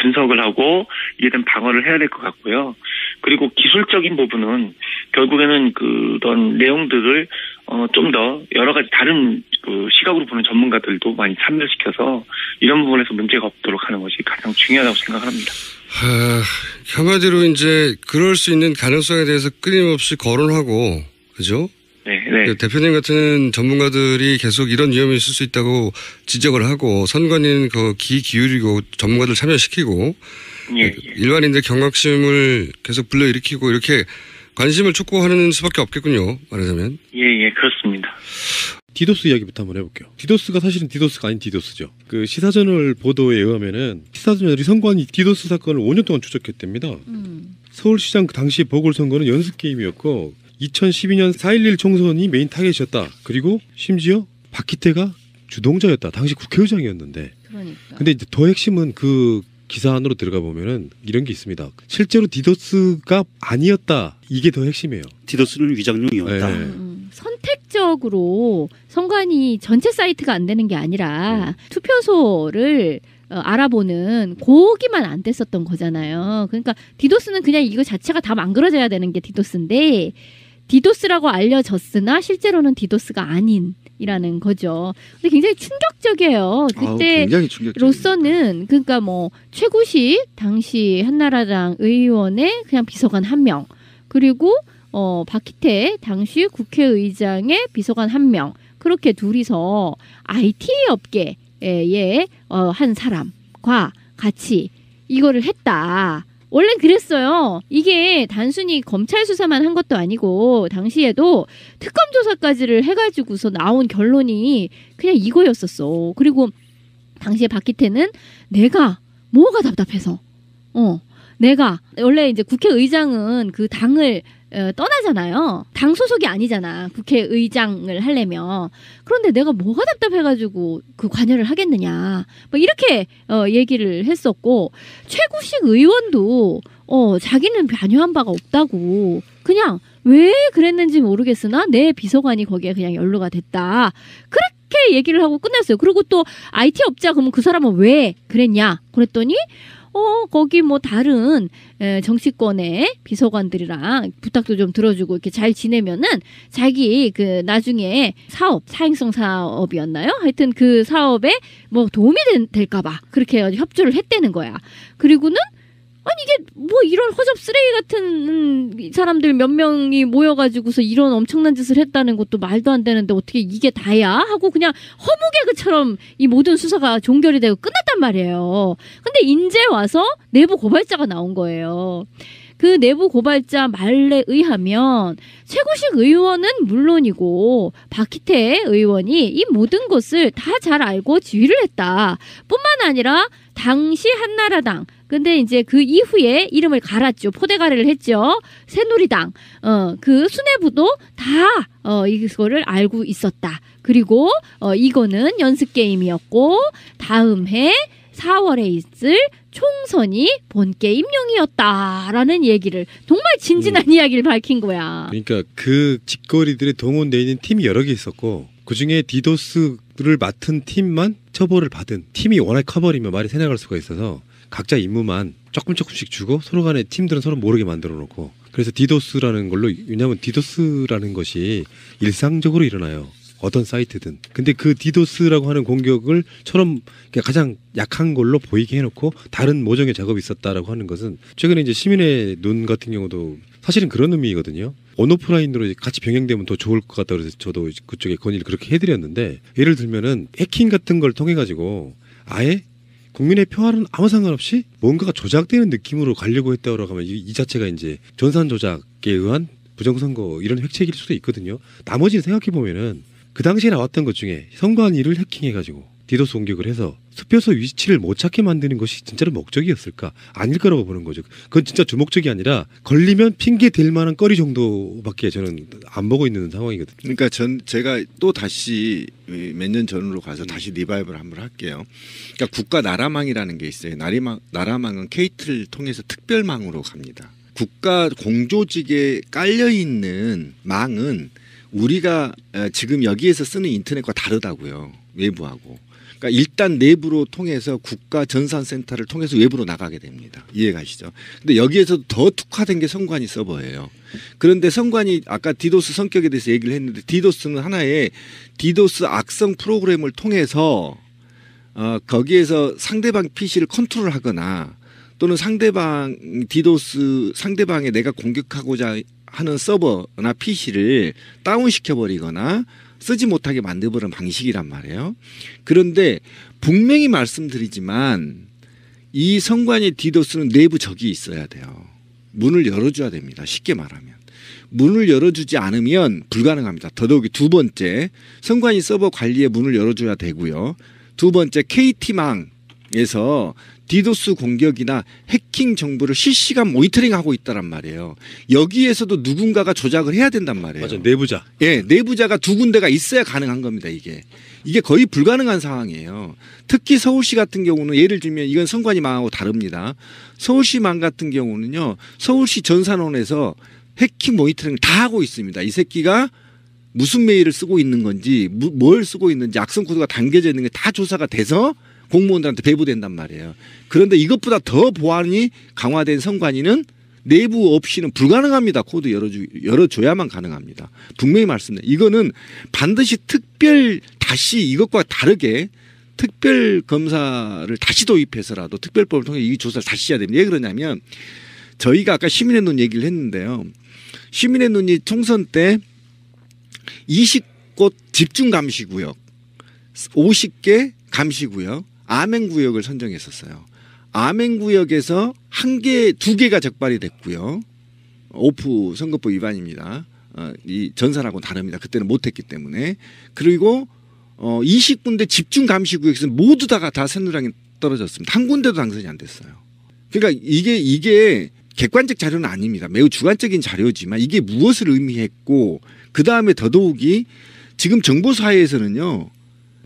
분석을 하고 이에 대한 방어를 해야 될 것 같고요. 그리고 기술적인 부분은 결국에는 그런 내용들을 좀 더 여러 가지 다른 시각으로 보는 전문가들도 많이 참여시켜서 이런 부분에서 문제가 없도록 하는 것이 가장 중요하다고 생각합니다. 한마디로 이제 그럴 수 있는 가능성에 대해서 끊임없이 거론하고, 그죠? 네. 대표님 같은 전문가들이 계속 이런 위험이 있을 수 있다고 지적을 하고 선관위는 귀 기울이고 전문가들 참여시키고 일반인들 경각심을 계속 불러일으키고 이렇게 관심을 촉구하는 수밖에 없겠군요. 말하자면. 예, 그렇습니다. 디도스 이야기부터 한번 해볼게요. 디도스가 사실은 디도스가 아닌 디도스죠. 시사저널 보도에 의하면은 시사저널이 선관위 디도스 사건을 5년 동안 추적했답니다. 서울시장 당시 보궐선거는 연습게임이었고 2012년 4.11 총선이 메인 타겟이었다. 그리고 심지어 박희태가 주동자였다. 당시 국회의장이었는데. 그러니까. 근데 이제 더 핵심은 기사 안으로 들어가 보면은 이런 게 있습니다. 실제로 디도스가 아니었다. 이게 더 핵심이에요. 디도스는 위장용이었다. 네. 선택적으로 선관위 전체 사이트가 안 되는 게 아니라 투표소를 알아보는 거기만 안 됐었던 거잖아요. 그러니까 디도스는 그냥 이거 자체가 다 망그러져야 되는 게 디도스인데 디도스라고 알려졌으나 실제로는 디도스가 아닌 상황이라는 거죠. 근데 굉장히 충격적이에요. 그때로서는 그러니까 뭐 최구식 당시 한나라당 의원의 그냥 비서관 1명, 그리고 박희태 당시 국회의장의 비서관 1명, 그렇게 둘이서 IT 업계의 한 사람과 같이 이거를 했다. 원래 그랬어요. 이게 단순히 검찰 수사만 한 것도 아니고 당시에도 특검 조사까지를 해가지고서 나온 결론이 그냥 이거였었어. 그리고 당시에 박희태는 내가 뭐가 답답해서 내가 원래 이제 국회의장은 그 당을 떠나잖아요. 당 소속이 아니잖아. 국회의장을 하려면. 그런데 내가 뭐가 답답해가지고 그 관여를 하겠느냐. 뭐 이렇게 얘기를 했었고, 최구식 의원도 자기는 관여한 바가 없다고, 그냥 왜 그랬는지 모르겠으나 내 비서관이 거기에 그냥 연루가 됐다. 그렇게 얘기를 하고 끝났어요. 그리고 또 IT 업자 그러면 그 사람은 왜 그랬냐 그랬더니 거기 뭐 다른 정치권의 비서관들이랑 부탁도 좀 들어주고 이렇게 잘 지내면은 자기 그 나중에 사행성 사업이었나요? 하여튼 그 사업에 뭐 도움이 될까봐 그렇게 협조를 했다는 거야. 그리고는 아니 이게 뭐 이런 허접 쓰레기 같은 사람들 몇 명이 모여가지고서 이런 엄청난 짓을 했다는 것도 말도 안 되는데 어떻게 이게 다야? 하고 그냥 허무개그처럼 이 모든 수사가 종결이 되고 끝났단 말이에요. 근데 이제 와서 내부 고발자가 나온 거예요. 그 내부 고발자 말에 의하면 최구식 의원은 물론이고 박희태 의원이 이 모든 것을 다 잘 알고 지휘를 했다. 뿐만 아니라 당시 한나라당, 근데 이제 그 이후에 이름을 갈았죠. 포대가리를 했죠. 새누리당. 그 수뇌부도 다 이거를 알고 있었다. 그리고 이거는 연습 게임이었고 다음 해 4월에 있을 총선이 본 게임용이었다라는 얘기를 정말 진진한 이야기를 밝힌 거야. 그러니까 그 짓거리들에 동원되어 있는 팀이 여러 개 있었고 그중에 디도스를 맡은 팀만 처벌을 받은, 팀이 워낙 커버리면 말이 새나갈 수가 있어서 각자 임무만 조금씩 주고 서로 간에 팀들은 서로 모르게 만들어 놓고, 그래서 디도스라는 걸로, 왜냐하면 디도스라는 것이 일상적으로 일어나요. 어떤 사이트든. 근데 그 디도스라고 하는 공격을 가장 약한 걸로 보이게 해놓고 다른 모종의 작업이 있었다라고 하는 것은 최근에 이제 시민의 눈 같은 경우도 사실은 그런 의미거든요. 온오프라인으로 같이 병행되면 더 좋을 것 같다 그래서 저도 그쪽에 건의를 그렇게 해드렸는데, 예를 들면은 해킹 같은 걸 통해 가지고 아예 국민의 평화는 아무 상관없이 뭔가가 조작되는 느낌으로 가려고 했다고 하면 이 자체가 이제 전산 조작에 의한 부정선거 이런 획책일 수도 있거든요. 나머지는 생각해 보면은 그 당시에 나왔던 것 중에 선관위를 해킹해가지고 디도스 공격을 해서 투표소 위치를 못 찾게 만드는 것이 진짜로 목적이었을까? 아닐 거라고 보는 거죠. 그건 진짜 주목적이 아니라 걸리면 핑계 댈 만한 거리 정도밖에 저는 안 보고 있는 상황이거든요. 그러니까 제가 또 다시 몇 년 전으로 가서 다시 리바이벌 한번 할게요. 그러니까 국가 나라망이라는 게 있어요. 나라망은 케이트를 통해서 특별망으로 갑니다. 국가 공조직에 깔려 있는 망은 우리가 지금 여기에서 쓰는 인터넷과 다르다고요. 외부하고. 그러니까 일단 내부로 통해서 국가 전산센터를 통해서 외부로 나가게 됩니다. 이해가시죠? 근데 여기에서도 더 특화된 게 선관위 서버예요. 그런데 선관위 아까 디도스 성격에 대해서 얘기를 했는데, 디도스는 하나의 디도스 악성 프로그램을 통해서 거기에서 상대방 PC를 컨트롤하거나 또는 상대방에 내가 공격하고자 하는 서버나 PC를 다운시켜버리거나 쓰지 못하게 만들어버리는 방식이란 말이에요. 그런데 분명히 말씀드리지만 이 선관위 디도스는 내부 적이 있어야 돼요. 문을 열어줘야 됩니다. 쉽게 말하면. 문을 열어주지 않으면 불가능합니다. 더더욱이 두 번째, 선관위 서버 관리에 문을 열어줘야 되고요. 두 번째, KT망에서 디도스 공격이나 해킹 정보를 실시간 모니터링하고 있다란 말이에요. 여기에서도 누군가가 조작을 해야 된단 말이에요. 맞아, 내부자. 예, 내부자가 두 군데가 있어야 가능한 겁니다. 이게 거의 불가능한 상황이에요. 특히 서울시 같은 경우는 예를 들면 이건 선관위 망하고 다릅니다. 서울시 망 같은 경우는요, 서울시 전산원에서 해킹 모니터링을 다 하고 있습니다. 이 새끼가 무슨 메일을 쓰고 있는 건지, 뭘 쓰고 있는지, 악성 코드가 담겨져 있는 게 다 조사가 돼서 공무원들한테 배부된단 말이에요. 그런데 이것보다 더 보안이 강화된 선관위는 내부 없이는 불가능합니다. 코드 열어줘야만 가능합니다. 분명히 말씀드려요. 이거는 반드시 다시 이것과 다르게 특별 검사를 다시 도입해서라도 특별법을 통해 이 조사를 다시 해야 됩니다. 왜 그러냐면 저희가 아까 시민의 눈 얘기를 했는데요. 시민의 눈이 총선 때 20곳 집중 감시구역, 50개 감시구역, 암행구역을 선정했었어요. 암행구역에서 2개가 적발이 됐고요. 오프 선거법 위반입니다. 이 전산하고는 다릅니다. 그때는 못했기 때문에. 그리고 20군데 집중 감시구역에서는 모두 다 새누리당이 떨어졌습니다. 한 군데도 당선이 안 됐어요. 그러니까 이게 객관적 자료는 아닙니다. 매우 주관적인 자료지만 이게 무엇을 의미했고 그 다음에 더더욱이 지금 정보 사회에서는요.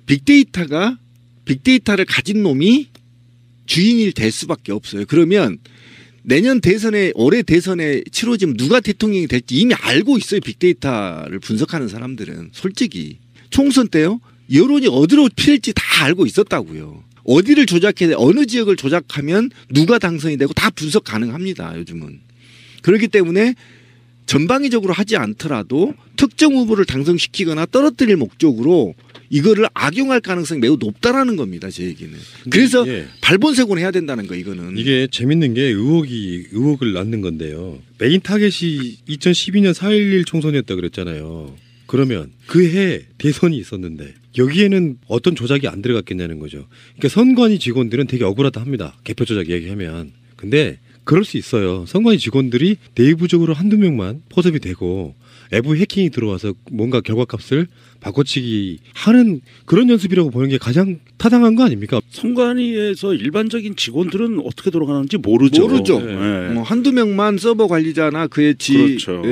빅데이터를 가진 놈이 주인이 될 수밖에 없어요. 그러면 올해 대선에 치러지면 누가 대통령이 될지 이미 알고 있어요. 빅데이터를 분석하는 사람들은. 솔직히 총선 때요. 여론이 어디로 필지 다 알고 있었다고요. 어디를 조작해 어느 지역을 조작하면 누가 당선이 되고 다 분석 가능합니다. 요즘은. 그렇기 때문에 전방위적으로 하지 않더라도 특정 후보를 당선시키거나 떨어뜨릴 목적으로 이거를 악용할 가능성이 매우 높다라는 겁니다. 제 얘기는. 그래서 발본색으로 해야 된다는 거 이거는. 이게 재밌는 게 의혹을 낳는 건데요. 메인 타겟이 2012년 4.11 총선이었다 그랬잖아요. 그러면 그 해 대선이 있었는데 여기에는 어떤 조작이 안 들어갔겠냐는 거죠. 그러니까 선관위 직원들은 되게 억울하다 합니다. 개표 조작 이야기하면. 근데 그럴 수 있어요. 선관위 직원들이 내부적으로 한두 명만 포섭이 되고 외부 해킹이 들어와서 뭔가 결과값을 바꿔치기 하는 그런 연습이라고 보는 게 가장 타당한 거 아닙니까? 선관위에서 일반적인 직원들은 어떻게 돌아가는지 모르죠. 네. 한두 명만 서버 관리자나 그의 그렇죠.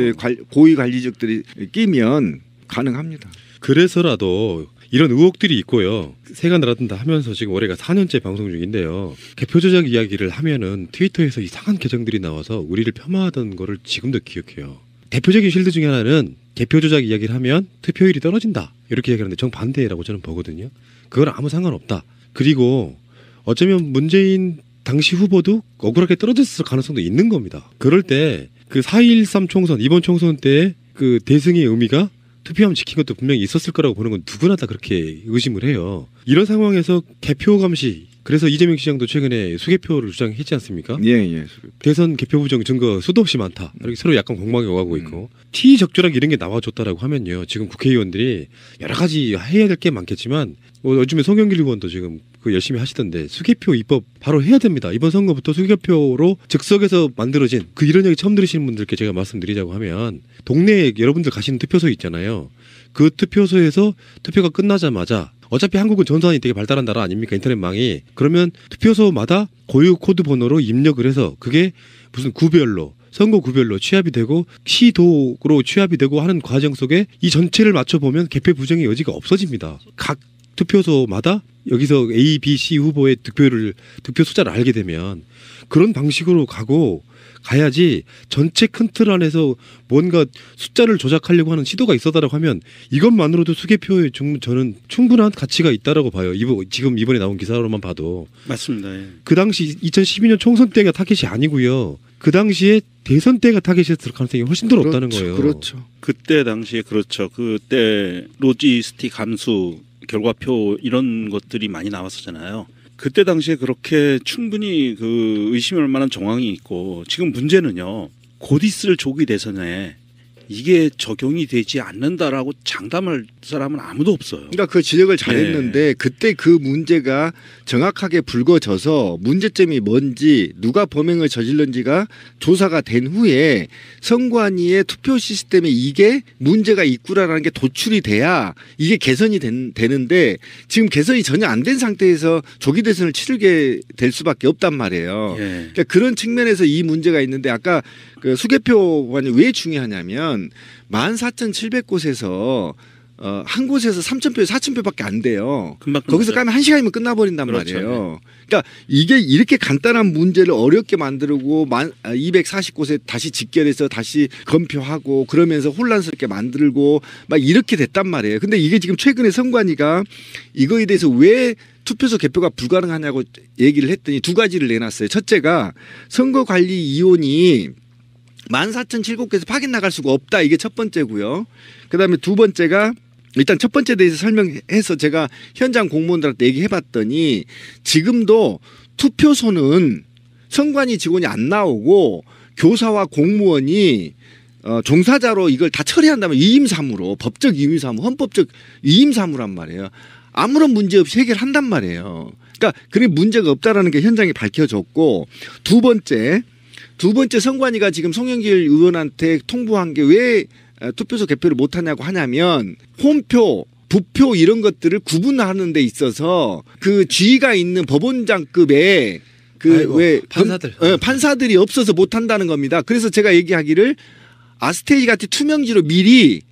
고위 관리직들이 끼면 가능합니다. 그래서라도 이런 의혹들이 있고요. 새가 날아든다 하면서 지금 올해가 4년째 방송 중인데요. 개표 조작 이야기를 하면은 트위터에서 이상한 계정들이 나와서 우리를 폄하하던 거를 지금도 기억해요. 대표적인 실드 중에 하나는 개표 조작 이야기를 하면 투표율이 떨어진다. 이렇게 얘기하는데 정반대라고 저는 보거든요. 그건 아무 상관없다. 그리고 어쩌면 문재인 당시 후보도 억울하게 떨어졌을 가능성도 있는 겁니다. 그럴 때 그 4.13 총선, 이번 총선 때 그 대승의 의미가 투표함 지킨 것도 분명히 있었을 거라고 보는 건 누구나 다 그렇게 의심을 해요. 이런 상황에서 개표 감시, 그래서 이재명 시장도 최근에 수개표를 주장했지 않습니까? 예. 대선 개표 부정 증거 수도 없이 많다. 이렇게 서로 약간 공방이 오가고 있고 T적절하게 이런 게 나와줬다라고 하면요. 지금 국회의원들이 여러 가지 해야 될 게 많겠지만 요즘에 송영길 의원도 지금 그 열심히 하시던데 수개표 입법 바로 해야 됩니다. 이번 선거부터 수개표로 즉석에서 만들어진 그 이런 얘기 처음 들으시는 분들께 제가 말씀드리자고 하면 동네에 여러분들 가시는 투표소 있잖아요. 그 투표소에서 투표가 끝나자마자 어차피 한국은 전산이 되게 발달한 나라 아닙니까? 인터넷망이. 그러면 투표소마다 고유 코드 번호로 입력을 해서 그게 무슨 구별로 선거 구별로 취합이 되고 시도로 취합이 되고 하는 과정 속에 이 전체를 맞춰보면 개표 부정의 여지가 없어집니다. 각 투표소마다 여기서 A, B, C 후보의 득표 숫자를 알게 되면 그런 방식으로 가야지 전체 큰 틀 안에서 뭔가 숫자를 조작하려고 하는 시도가 있었다라고 하면 이것만으로도 수개표에 저는 충분한 가치가 있다라고 봐요. 지금 이번에 나온 기사로만 봐도. 맞습니다. 예. 그 당시 2012년 총선 때가 타겟이 아니고요. 그 당시에 대선 때가 타겟이었을 가능성이 훨씬 더 높다는 거예요. 그렇죠. 그때 당시에 그렇죠. 그때 로지스틱 감수 결과표 이런 것들이 많이 나왔었잖아요. 그때 당시에 그렇게 충분히 그 의심할 만한 정황이 있고 지금 문제는요. 곧 있을 조기 대선에 이게 적용이 되지 않는다라고 장담할 사람은 아무도 없어요. 그러니까 그 지적을 잘했는데 그때 그 문제가 정확하게 불거져서 문제점이 뭔지 누가 범행을 저질렀는지가 조사가 된 후에 선관위의 투표 시스템에 이게 문제가 있구나라는 게 도출이 돼야 이게 개선이 되는데 지금 개선이 전혀 안 된 상태에서 조기 대선을 치르게 될 수밖에 없단 말이에요. 그러니까 그런 측면에서 이 문제가 있는데 아까 그 수개표관이 왜 중요하냐면 14,700곳에서 한 곳에서 3,000표, 4,000표밖에 안 돼요. 거기서 까면 1시간이면 끝나버린단 그렇죠. 말이에요. 그러니까 이게 이렇게 간단한 문제를 어렵게 만들고 240곳에 다시 직결해서 다시 검표하고 그러면서 혼란스럽게 만들고 막 이렇게 됐단 말이에요. 근데 이게 지금 최근에 선관위가 이거에 대해서 왜 투표소 개표가 불가능하냐고 얘기를 했더니 두 가지를 내놨어요. 첫째가 선거관리위원이 14,007곳에서 파견 나갈 수가 없다. 이게 첫 번째고요. 그다음에 두 번째가 일단 첫 번째에 대해서 설명해서 제가 현장 공무원들한테 얘기해봤더니 지금도 투표소는 선관위 직원이 안 나오고 교사와 공무원이 종사자로 이걸 다 처리한다면 위임사무로 법적 위임사무, 헌법적 위임사무란 말이에요. 아무런 문제 없이 해결한단 말이에요. 그러니까 그런 문제가 없다라는 게 현장에 밝혀졌고 두 번째 선관위가 지금 송영길 의원한테 통보한 게 왜 투표소 개표를 못하냐고 하냐면 홈표, 부표 이런 것들을 구분하는 데 있어서 그 지위가 있는 법원장급의 왜 판사들이 없어서 못한다는 겁니다. 그래서 제가 얘기하기를 아스테이 같은 투명지로 미리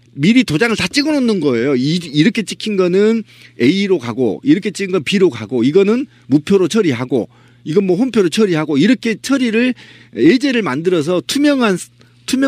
도장을 다 찍어놓는 거예요. 이렇게 찍힌 거는 A로 가고 이렇게 찍은 건 B로 가고 이거는 무표로 처리하고 이건 뭐 홈표로 처리하고 이렇게 처리를 예제를 만들어서 투명한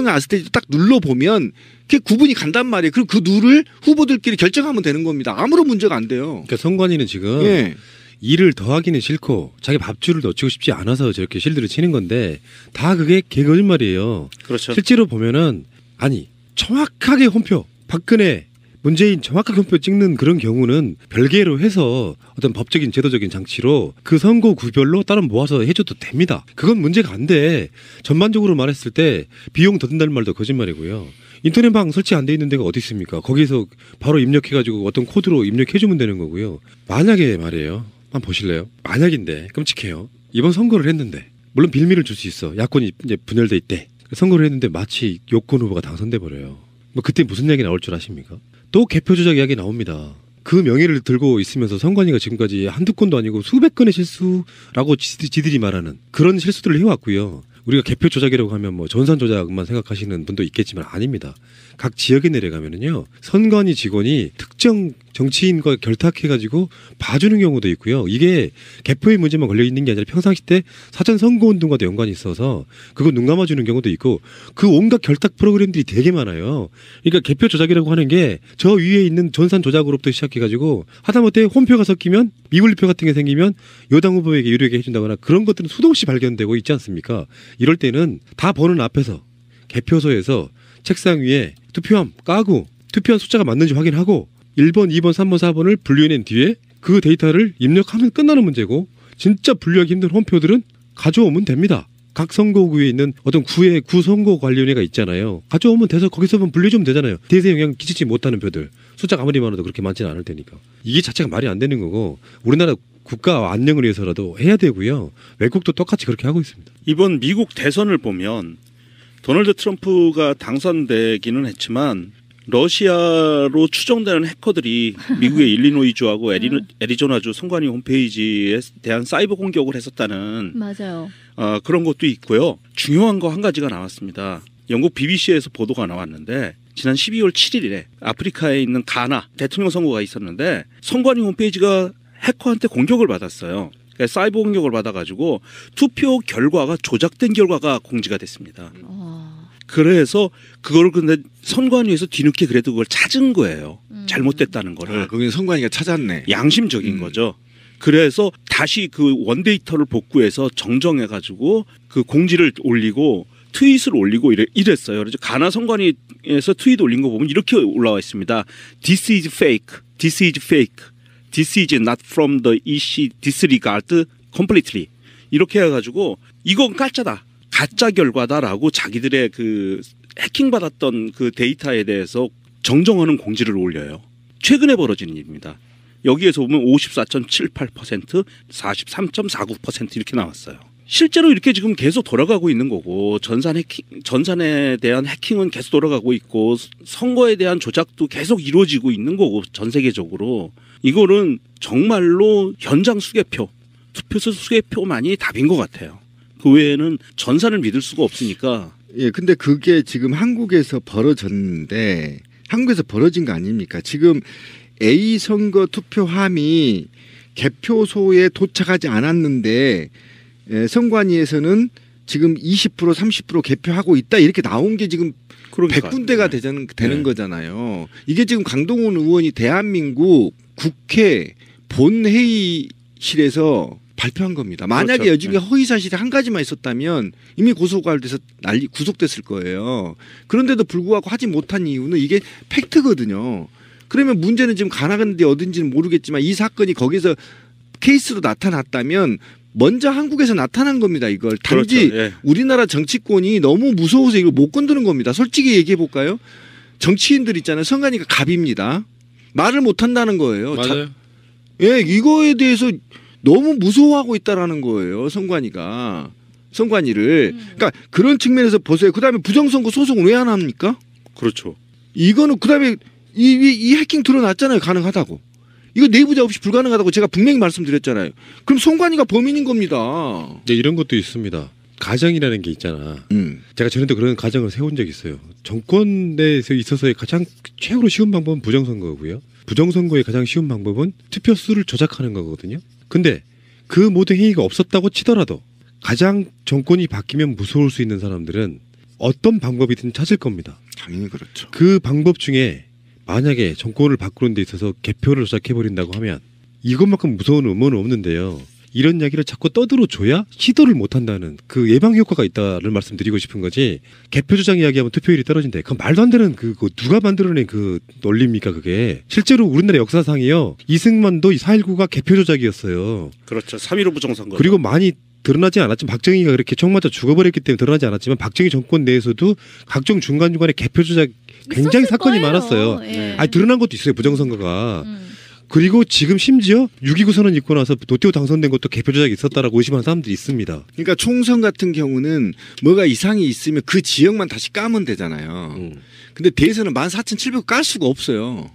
아스테이도 딱 눌러보면 그게 구분이 간단 말이에요. 그리고 그 룰을 후보들끼리 결정하면 되는 겁니다. 아무런 문제가 안 돼요. 그러니까 선관위는 지금 일을 더하기는 싫고 자기 밥줄을 놓치고 싶지 않아서 저렇게 실드를 치는 건데 다 그게 개거짓말이에요. 그렇죠. 실제로 보면은 아니 정확하게 홈표 박근혜 문재인 정확하게 홈표 찍는 그런 경우는 별개로 해서 어떤 법적인 제도적인 장치로 그 선거구별로 따로 모아서 해줘도 됩니다. 그건 문제가 안 돼. 전반적으로 말했을 때 비용 더 든다는 말도 거짓말이고요. 인터넷방 설치 안 돼 있는 데가 어디 있습니까? 거기서 바로 입력해가지고 어떤 코드로 입력해주면 되는 거고요. 만약에 말이에요. 한번 보실래요? 만약인데 끔찍해요. 이번 선거를 했는데 물론 빌미를 줄 수 있어. 야권이 이제 분열돼 있대. 선거를 했는데 마치 요건 후보가 당선돼 버려요. 뭐 그때 무슨 이야기 나올 줄 아십니까? 또 개표 조작 이야기 나옵니다. 그 명예를 들고 있으면서 선관위가 지금까지 한두 건도 아니고 수백 건의 실수라고 지들이 말하는 그런 실수들을 해왔고요. 우리가 개표 조작이라고 하면 뭐 전산 조작만 생각하시는 분도 있겠지만 아닙니다. 각 지역에 내려가면은요 선관위 직원이 특정 정치인과 결탁해가지고 봐주는 경우도 있고요. 이게 개표의 문제만 걸려 있는 게 아니라 평상시 때 사전 선거 운동과도 연관이 있어서 그거 눈 감아주는 경우도 있고 그 온갖 결탁 프로그램들이 되게 많아요. 그러니까 개표 조작이라고 하는 게 저 위에 있는 전산 조작으로부터 시작해가지고 하다못해 홈표가 섞이면 미분리표 같은 게 생기면 여당 후보에게 유리하게 해준다거나 그런 것들은 수도 없이 발견되고 있지 않습니까? 이럴 때는 다 보는 앞에서 개표소에서 책상 위에 투표함 까고 투표한 숫자가 맞는지 확인하고 1번, 2번, 3번, 4번을 분류해낸 뒤에 그 데이터를 입력하면 끝나는 문제고 진짜 분류하기 힘든 홈표들은 가져오면 됩니다. 각 선거구에 있는 어떤 구선거 관리위원회가 있잖아요. 가져오면 돼서 거기서 분류해주면 되잖아요. 대세 영향 끼치지 못하는 표들. 숫자가 아무리 많아도 그렇게 많지는 않을 테니까. 이게 자체가 말이 안 되는 거고 우리나라 국가 안녕을 위해서라도 해야 되고요. 외국도 똑같이 그렇게 하고 있습니다. 이번 미국 대선을 보면 도널드 트럼프가 당선되기는 했지만 러시아로 추정되는 해커들이 미국의 일리노이주하고 애리조나주 선관위 홈페이지에 대한 사이버 공격을 했었다는 맞아요. 그런 것도 있고요. 중요한 거 한 가지가 나왔습니다. 영국 BBC에서 보도가 나왔는데 지난 12월 7일에 아프리카에 있는 가나 대통령 선거가 있었는데 선관위 홈페이지가 해커한테 공격을 받았어요. 그러니까 사이버 공격을 받아가지고 투표 결과가 조작된 결과가 공지가 됐습니다. 그래서 그걸 근데 선관위에서 뒤늦게 그래도 그걸 찾은 거예요. 잘못됐다는 거를. 거긴 선관위가 찾았네. 양심적인 거죠. 그래서 다시 그 원데이터를 복구해서 정정해가지고 그 공지를 올리고 트윗을 올리고 이랬어요. 그래서 가나 선관위에서 트윗 올린 거 보면 이렇게 올라와 있습니다. This is fake. This is fake. This is not from the EC disregard completely. 이렇게 해가지고 이건 가짜다. 가짜 결과다라고 자기들의 그 해킹받았던 그 데이터에 대해서 정정하는 공지를 올려요. 최근에 벌어진 일입니다. 여기에서 보면 54.78%, 43.49% 이렇게 나왔어요. 실제로 이렇게 지금 계속 돌아가고 있는 거고 전산에 대한 해킹은 계속 돌아가고 있고 선거에 대한 조작도 계속 이루어지고 있는 거고 전 세계적으로 이거는 정말로 현장 수개표, 투표소 수개표만이 답인 것 같아요. 그 외에는 전산을 믿을 수가 없으니까. 예, 근데 그게 지금 한국에서 벌어졌는데 한국에서 벌어진 거 아닙니까? 지금 A 선거 투표함이 개표소에 도착하지 않았는데 선관위에서는 지금 20% 30% 개표하고 있다 이렇게 나온 게 지금 100군데가 되는 거잖아요. 이게 지금 강동원 의원이 대한민국 국회 본회의실에서 발표한 겁니다. 만약에 그렇죠. 여중에 허위 사실이 한 가지만 있었다면 이미 구속돼서 구속됐을 거예요. 그런데도 불구하고 하지 못한 이유는 이게 팩트거든요. 그러면 문제는 지금 가나다인데 어딘지는 모르겠지만 이 사건이 거기서 케이스로 나타났다면 먼저 한국에서 나타난 겁니다. 이걸 단지 그렇죠. 예. 우리나라 정치권이 너무 무서워서 이걸 못 건드는 겁니다. 솔직히 얘기해 볼까요? 정치인들 있잖아요. 성관이가 갑입니다. 말을 못 한다는 거예요. 맞아요. 예, 이거에 대해서 너무 무서워하고 있다라는 거예요. 성관이가. 성관이를. 그러니까 그런 측면에서 보세요. 그다음에 부정선거 소송을 왜 안 합니까? 그렇죠. 이거는 그다음에 이 해킹 드러났잖아요. 가능하다고. 이거 내부자 없이 불가능하다고 제가 분명히 말씀드렸잖아요. 그럼 성관이가 범인인 겁니다. 네, 이런 것도 있습니다. 가정이라는 게 있잖아. 제가 전에도 그런 가정을 세운 적이 있어요. 정권 내에서 있어서의 가장 최고로 쉬운 방법은 부정선거고요. 부정선거의 가장 쉬운 방법은 투표수를 조작하는 거거든요. 근데 그 모든 행위가 없었다고 치더라도 가장 정권이 바뀌면 무서울 수 있는 사람들은 어떤 방법이든 찾을 겁니다. 당연히 그렇죠. 그 방법 중에 만약에 정권을 바꾸는 데 있어서 개표를 조작해버린다고 하면 이것만큼 무서운 음모는 없는데요. 이런 이야기를 자꾸 떠들어줘야 시도를 못한다는 그 예방 효과가 있다는 말씀드리고 싶은 거지. 개표 조작 이야기하면 투표율이 떨어진대. 그건 말도 안 되는 그 누가 만들어낸 그 논리입니까 그게. 실제로 우리나라 역사상이요. 이승만도 4.19가 개표 조작이었어요. 그렇죠. 3.15 부정선거. 그리고 많이 드러나지 않았지만 박정희가 그렇게 총 맞아 죽어버렸기 때문에 드러나지 않았지만 박정희 정권 내에서도 각종 중간중간에 개표 조작 굉장히 사건이 거예요. 많았어요. 예. 아니 드러난 것도 있어요. 부정선거가. 그리고 지금 심지어 6.29 선언 있고 나서 노태우 당선된 것도 개표 조작이 있었다라고 의심하는 사람들이 있습니다. 그러니까 총선 같은 경우는 뭐가 이상이 있으면 그 지역만 다시 까면 되잖아요. 근데 대선은 14,700 깔 수가 없어요.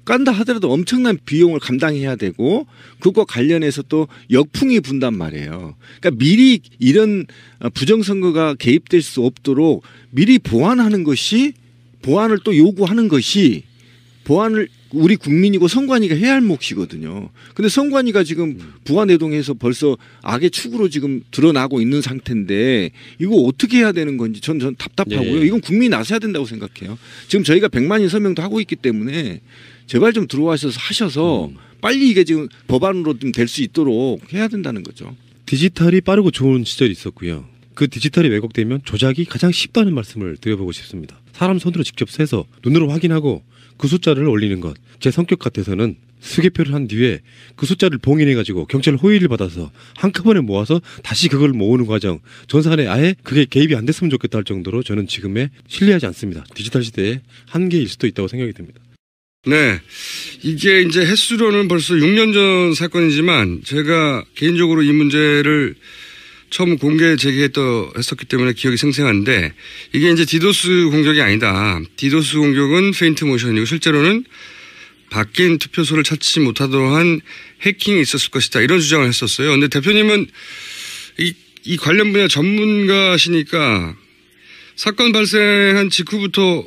깐다 하더라도 엄청난 비용을 감당해야 되고 그것과 관련해서 또 역풍이 분단 말이에요. 그러니까 미리 이런 부정선거가 개입될 수 없도록 미리 보완하는 것이 보완을 또 요구하는 것이 보완을 우리 국민이고 성관이가 해야 할 몫이거든요. 근데 성관이가 지금 부안해동해서 벌써 악의 축으로 지금 드러나고 있는 상태인데 이거 어떻게 해야 되는 건지 전 답답하고요. 네. 이건 국민이 나서야 된다고 생각해요. 지금 저희가 100만인 서명도 하고 있기 때문에 제발 좀 들어와셔서 하셔서 빨리 이게 지금 법안으로 좀 될 수 있도록 해야 된다는 거죠. 디지털이 빠르고 좋은 시절이 있었고요. 그 디지털이 왜곡되면 조작이 가장 쉽다는 말씀을 드려보고 싶습니다. 사람 손으로 직접 세서 눈으로 확인하고 그 숫자를 올리는 것. 제 성격 같아서는 수개표를 한 뒤에 그 숫자를 봉인해가지고 경찰 호의를 받아서 한꺼번에 모아서 다시 그걸 모으는 과정. 전산에 아예 그게 개입이 안 됐으면 좋겠다 할 정도로 저는 지금에 신뢰하지 않습니다. 디지털 시대의 한계일 수도 있다고 생각이 듭니다. 네. 이게 이제 횟수로는 벌써 6년 전 사건이지만 제가 개인적으로 이 문제를 처음 공개 제기했었기 때문에 기억이 생생한데 이게 이제 디도스 공격이 아니다. 디도스 공격은 페인트 모션이고 실제로는 바뀐 투표소를 찾지 못하도록 한 해킹이 있었을 것이다. 이런 주장을 했었어요. 근데 대표님은 이 관련 분야 전문가시니까 사건 발생한 직후부터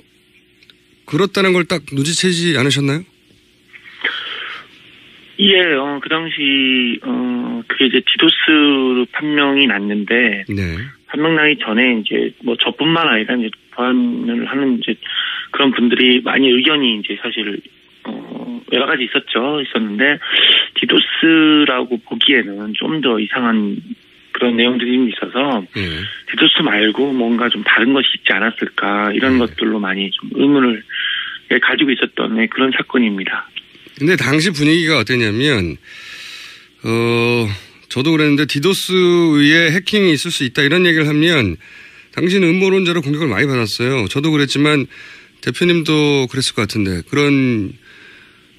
그렇다는 걸 딱 눈치채지 않으셨나요? 예, 그 당시, 그게 이제 디도스로 판명이 났는데, 네. 판명 나기 전에 이제 뭐 저뿐만 아니라 이제 보안을 하는 이제 그런 분들이 많이 의견이 이제 사실, 여러 가지 있었는데, 디도스라고 보기에는 좀 더 이상한 그런 내용들이 있어서, 디도스 말고 뭔가 좀 다른 것이 있지 않았을까, 이런 것들로 많이 좀 의문을 가지고 있었던 그런 사건입니다. 근데 당시 분위기가 어땠냐면, 저도 그랬는데 디도스의 해킹이 있을 수 있다 이런 얘기를 하면 당시는 음모론자로 공격을 많이 받았어요. 저도 그랬지만 대표님도 그랬을 것 같은데 그런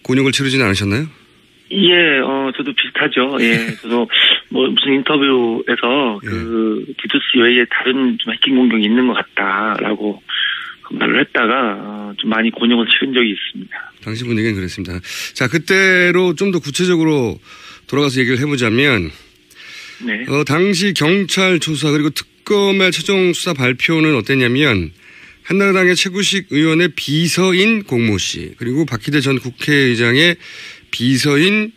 곤욕을 치르지는 않으셨나요? 예, 저도 비슷하죠. 예, 저도 뭐 무슨 인터뷰에서 그 디도스 외에 다른 좀 해킹 공격이 있는 것 같다라고 말을 했다가 좀 많이 곤욕을 치른 적이 있습니다. 당시 분위기는 그랬습니다. 자, 그때로 좀 더 구체적으로 돌아가서 얘기를 해보자면, 네. 당시 경찰 조사 그리고 특검의 최종 수사 발표는 어땠냐면, 한나라당의 최구식 의원의 비서인 공모 씨, 그리고 박희대 전 국회의장의 비서인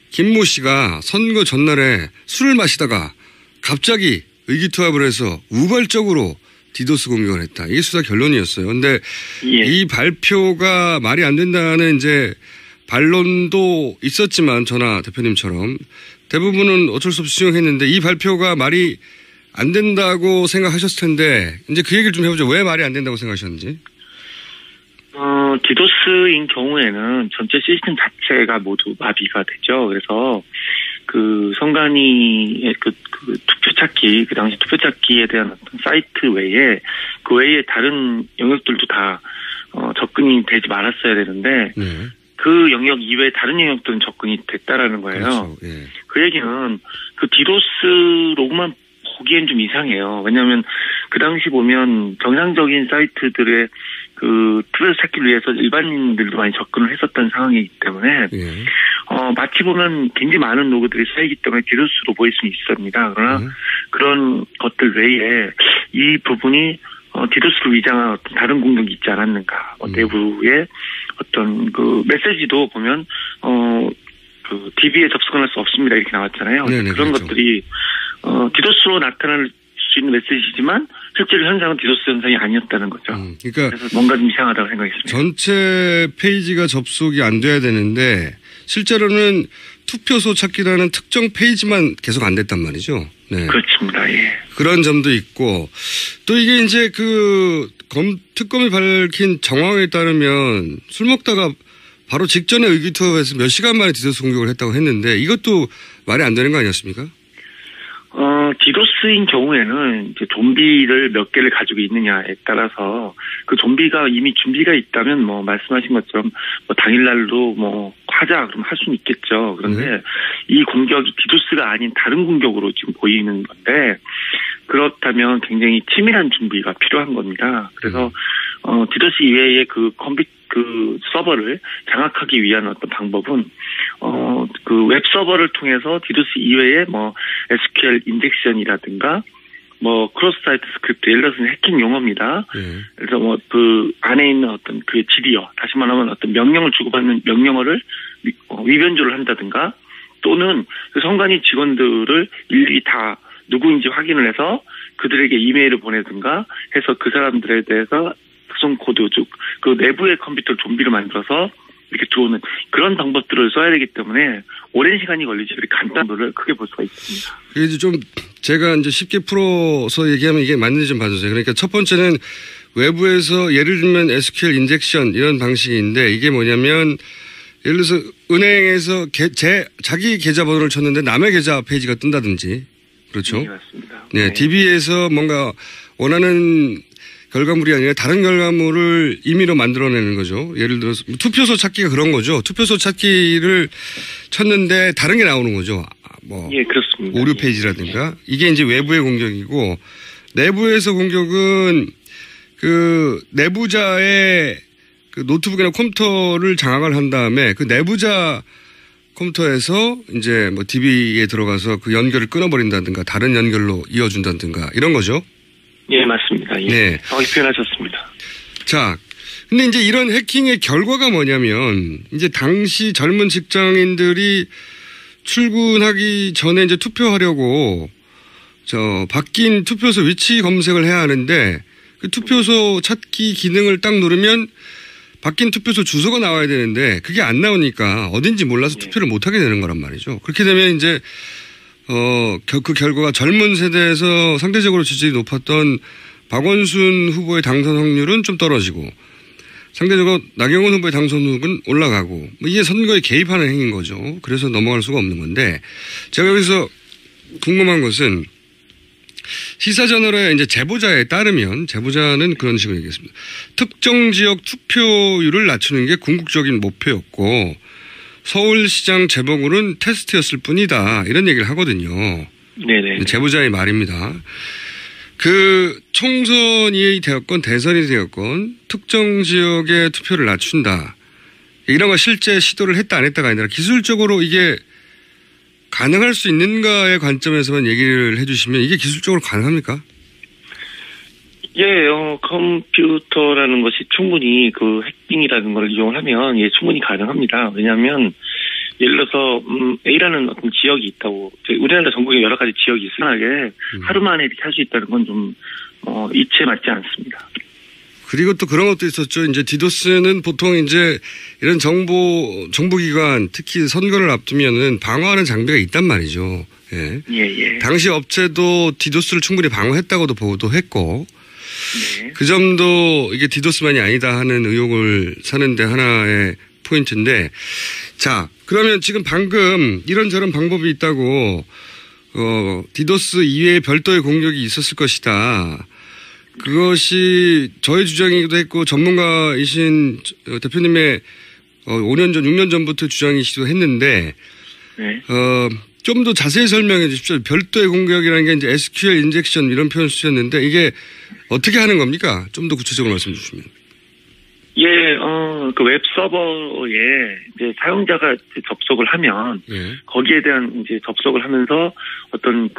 김모 씨가 선거 전날에 술을 마시다가 갑자기 의기투합을 해서 우발적으로 디도스 공격을 했다. 이게 수사 결론이었어요. 근데 이 발표가 말이 안 된다는 이제 반론도 있었지만 전하 대표님처럼 대부분은 어쩔 수 없이 수용했는데 이 발표가 말이 안 된다고 생각하셨을 텐데 이제 그 얘기를 좀 해보죠. 왜 말이 안 된다고 생각하셨는지. 디도스인 경우에는 전체 시스템 자체가 모두 마비가 되죠. 그래서 그 선관위의 그 투표 찾기, 그 당시 투표 찾기에 대한 어떤 사이트 외에 그 외에 다른 영역들도 다 접근이 되지 말았어야 되는데 그 영역 이외에 다른 영역들은 접근이 됐다라는 거예요. 그렇죠. 예. 그 얘기는 그 디도스로만 보기엔 좀 이상해요. 왜냐하면 그 당시 보면 정상적인 사이트들의 그 투표 찾기를 위해서 일반인들도 많이 접근을 했었던 상황이기 때문에 마치 보면 굉장히 많은 로그들이 쌓이기 때문에 디도스로 보일 수는 있습니다. 그러나 그런 것들 외에 이 부분이 디도스를 위장한 어떤 다른 공격이 있지 않았는가. 내부의 어떤 그 메시지도 보면 그 DB에 접속을 할 수 없습니다 이렇게 나왔잖아요. 네네, 그런 그렇죠. 것들이 디도스로 나타날 수 있는 메시지지만 실제로 현상은 디도스 현상이 아니었다는 거죠. 그러니까 그래서 뭔가 좀 이상하다고 생각했습니다. 전체 페이지가 접속이 안 돼야 되는데 실제로는 투표소 찾기라는 특정 페이지만 계속 안 됐단 말이죠. 네. 그렇습니다. 예. 그런 점도 있고 또 이게 이제 그 특검이 밝힌 정황에 따르면 술 먹다가 바로 직전에 의기투합해서 몇 시간 만에 디도스 공격을 했다고 했는데 이것도 말이 안 되는 거 아니었습니까? 디도스인 경우에는 이제 좀비를 몇 개를 가지고 있느냐에 따라서 그 좀비가 이미 준비가 있다면 뭐 말씀하신 것처럼 뭐 당일날도 뭐 하자 그럼 할 수는 있겠죠. 그런데 이 공격이 디도스가 아닌 다른 공격으로 지금 보이는 건데 그렇다면 굉장히 치밀한 준비가 필요한 겁니다. 그래서 디도스 이외에 그 서버를 장악하기 위한 어떤 방법은 그 웹 서버를 통해서 디도스 이외에 뭐 SQL 인젝션이라든가 뭐 크로스 사이트 스크립트 예를 들어서 해킹 용어입니다. 그래서 뭐 그 안에 있는 어떤 그 지리어 다시 말하면 어떤 명령을 주고받는 명령어를 위변조를 한다든가 또는 그 선관위 직원들을 일일이 다 누구인지 확인을 해서 그들에게 이메일을 보내든가 해서 그 사람들에 대해서 특성 코드 즉 그 내부의 컴퓨터를 좀비로 만들어서 이렇게 들어오는 그런 방법들을 써야 되기 때문에 오랜 시간이 걸리지 그렇게 간단한 거를 크게 볼 수가 있습니다. 그래서 좀 제가 이제 쉽게 풀어서 얘기하면 이게 맞는지 좀 봐주세요. 그러니까 첫 번째는 외부에서 예를 들면 SQL 인젝션 이런 방식인데 이게 뭐냐면 예를 들어서 은행에서 자기 계좌번호를 쳤는데 남의 계좌 페이지가 뜬다든지 그렇죠? 네, 맞습니다. 네, DB에서 뭔가 원하는 결과물이 아니라 다른 결과물을 임의로 만들어내는 거죠. 예를 들어서 투표소 찾기가 그런 거죠. 투표소 찾기를 쳤는데 다른 게 나오는 거죠. 뭐 예, 그렇습니다. 오류 페이지라든가 이게 이제 외부의 공격이고 내부에서 공격은 그 내부자의 그 노트북이나 컴퓨터를 장악을 한 다음에 그 내부자 컴퓨터에서 이제 뭐 DB에 들어가서 그 연결을 끊어버린다든가 다른 연결로 이어준다든가 이런 거죠. 예, 맞습니다. 예. 네. 정확히 표현하셨습니다. 자, 근데 이제 이런 해킹의 결과가 뭐냐면 이제 당시 젊은 직장인들이 출근하기 전에 이제 투표하려고 바뀐 투표소 위치 검색을 해야 하는데 그 투표소 찾기 기능을 딱 누르면 바뀐 투표소 주소가 나와야 되는데 그게 안 나오니까 어딘지 몰라서 투표를 못 하게 되는 거란 말이죠. 그렇게 되면 이제 그 결과가 젊은 세대에서 상대적으로 지지율이 높았던 박원순 후보의 당선 확률은 좀 떨어지고 상대적으로 나경원 후보의 당선율은 올라가고 뭐 이게 선거에 개입하는 행위인 거죠. 그래서 넘어갈 수가 없는 건데 제가 여기서 궁금한 것은 시사저널의 이제 제보자에 따르면 제보자는 그런 식으로 얘기했습니다. 특정 지역 투표율을 낮추는 게 궁극적인 목표였고 서울시장 재보궐은 테스트였을 뿐이다. 이런 얘기를 하거든요. 네네. 제보자의 말입니다. 그 총선이 되었건 대선이 되었건 특정 지역의 투표를 낮춘다. 이런 거 실제 시도를 했다 안 했다가 아니라 기술적으로 이게 가능할 수 있는가의 관점에서만 얘기를 해 주시면 이게 기술적으로 가능합니까? 예, 컴퓨터라는 것이 충분히 그 해킹이라는 걸 이용하면 예, 충분히 가능합니다. 왜냐하면 예를 들어서 A라는 어떤 지역이 있다고 우리나라 전국에 여러 가지 지역이 있으나게 하루 만에 이렇게 할 수 있다는 건 좀 이치에 맞지 않습니다. 그리고 또 그런 것도 있었죠. 이제 디도스는 보통 이제 이런 정보기관 특히 선거를 앞두면은 방어하는 장비가 있단 말이죠. 예. 예. 당시 업체도 디도스를 충분히 방어했다고도 보도했고 네. 그 점도 이게 디도스만이 아니다 하는 의혹을 사는데 하나의 포인트인데 자, 그러면 지금 방금 이런저런 방법이 있다고 디도스 이외에 별도의 공격이 있었을 것이다. 그것이 저의 주장이기도 했고 전문가이신 대표님의 5년 전, 6년 전부터 주장이시기도 했는데 네. 좀 더 자세히 설명해 주십시오. 별도의 공격이라는 게 이제 SQL 인젝션 이런 표현을 쓰셨는데 이게 어떻게 하는 겁니까? 좀 더 구체적으로 말씀해 주시면. 예, 그 웹 서버에 이제 사용자가 이제 접속을 하면 예. 거기에 대한 이제 접속을 하면서 어떤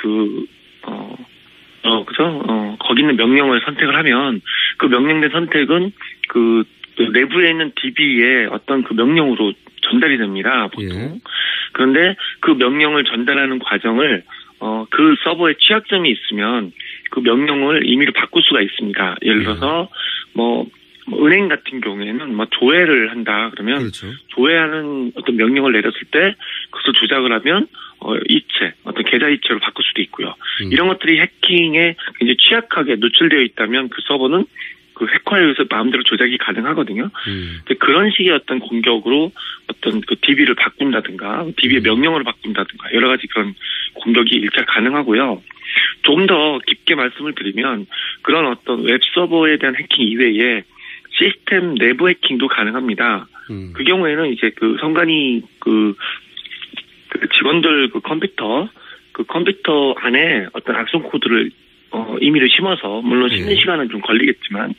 거기 있는 명령을 선택을 하면 그 명령된 선택은 그 내부에 있는 DB에 어떤 그 명령으로 전달이 됩니다, 보통. 예. 그런데 그 명령을 전달하는 과정을 그 서버에 취약점이 있으면 그 명령을 임의로 바꿀 수가 있습니다. 예를 들어서 은행 같은 경우에는 조회를 한다 그러면 그렇죠. 조회하는 어떤 명령을 내렸을 때 그것을 조작을 하면 어떤 계좌 이체로 바꿀 수도 있고요. 이런 것들이 해킹에 굉장히 취약하게 노출되어 있다면 그 서버는 그 해커에 의해서 마음대로 조작이 가능하거든요. 그런 식의 어떤 공격으로 어떤 그 DB를 바꾼다든가, DB의 명령어를 바꾼다든가, 여러 가지 그런 공격이 일차 가능하고요. 좀 더 깊게 말씀을 드리면 그런 어떤 웹 서버에 대한 해킹 이외에 시스템 내부 해킹도 가능합니다. 그 경우에는 이제 그 선관위 그 직원들 그 컴퓨터 안에 어떤 악성 코드를 임의로 심어서 물론 심는 시간은 좀 걸리겠지만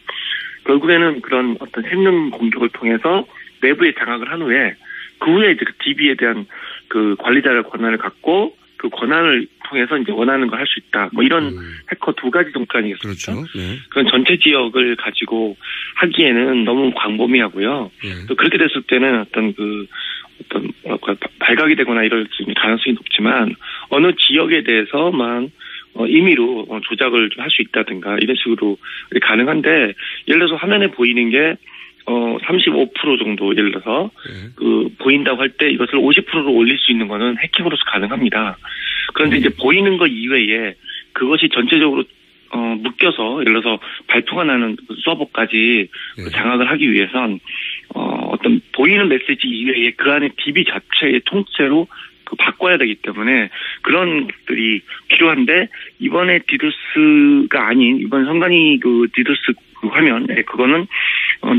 결국에는 그런 어떤 샘는 공격을 통해서 내부에 장악을 한 후에 그 후에 이제 그 DB에 대한 그 관리자의 권한을 갖고 그 권한을 통해서 이제 원하는 걸 할 수 있다. 이런 해커 두 가지 정도아니겠습니까? 그렇죠. 네. 그건 전체 지역을 가지고 하기에는 너무 광범위하고요. 또 그렇게 됐을 때는 어떤 발각이 되거나 이럴 가능성이 높지만 어느 지역에 대해서만 임의로 조작을 할 수 있다든가 이런 식으로 가능한데 예를 들어서 화면에 보이는 게 35% 정도 예를 들어서 보인다고 할 때 이것을 50%로 올릴 수 있는 거는 해킹으로서 가능합니다. 그런데 이제 보이는 것 이외에 그것이 전체적으로 묶여서 예를 들어서 발표가 나는 서버까지 장악을 하기 위해선 어떤 보이는 메시지 이외에 그 안에 DB 자체의 통째로 바꿔야 되기 때문에 그런 것들이 필요한데 이번에 디도스가 아닌 이번 선관위 그 디도스 그 화면 그거는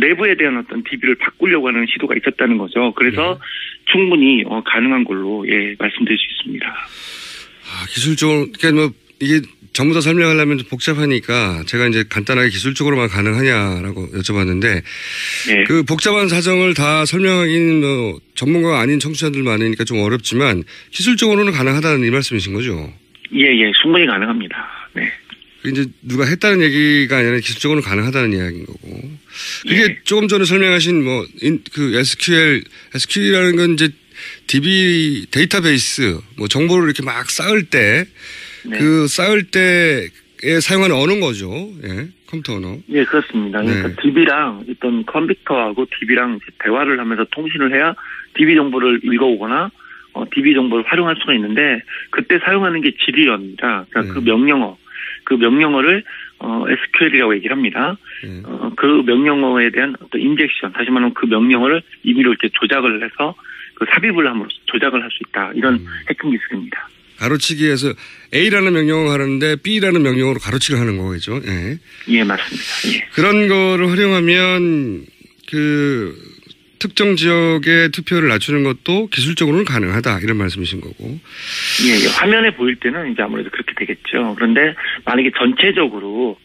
내부에 대한 어떤 DB를 바꾸려고 하는 시도가 있었다는 거죠. 그래서 충분히 가능한 걸로 말씀드릴 수 있습니다. 기술적으로 그러니까 이게 전부 다 설명하려면 좀 복잡하니까 제가 이제 간단하게 기술적으로만 가능하냐라고 여쭤봤는데 그 복잡한 사정을 다 설명하기는 전문가가 아닌 청취자들 많으니까 좀 어렵지만 기술적으로는 가능하다는 이 말씀이신 거죠? 예, 충분히 가능합니다. 네. 이제 누가 했다는 얘기가 아니라 기술적으로 가능하다는 이야기인 거고. 그게 조금 전에 설명하신 그 SQL이라는 건 이제 DB 데이터베이스 정보를 이렇게 막 쌓을 때 그 쌓을 때에 사용하는 언어인 거죠. 예. 컴퓨터 언어. 예, 그렇습니다. 그러니까 DB랑 어떤 컴퓨터하고 DB랑 대화를 하면서 통신을 해야 DB 정보를 읽어오거나 DB 정보를 활용할 수가 있는데 그때 사용하는 게 지리어입니다. 그러니까 그 명령어를 SQL이라고 얘기를 합니다. 그 명령어에 대한 어떤 인젝션, 다시 말하면 그 명령어를 임의로 이렇게 조작을 해서 그 삽입을 함으로써 조작을 할 수 있다. 이런 해킹 기술입니다. 가로치기에서 A라는 명령을 하는데 B라는 명령으로 가로치기를 하는 거겠죠. 예, 맞습니다. 예. 그런 거를 활용하면 그 특정 지역의 투표를 낮추는 것도 기술적으로는 가능하다 이런 말씀이신 거고. 예, 화면에 보일 때는 이제 아무래도 그렇게 되겠죠. 그런데 만약에 전체적으로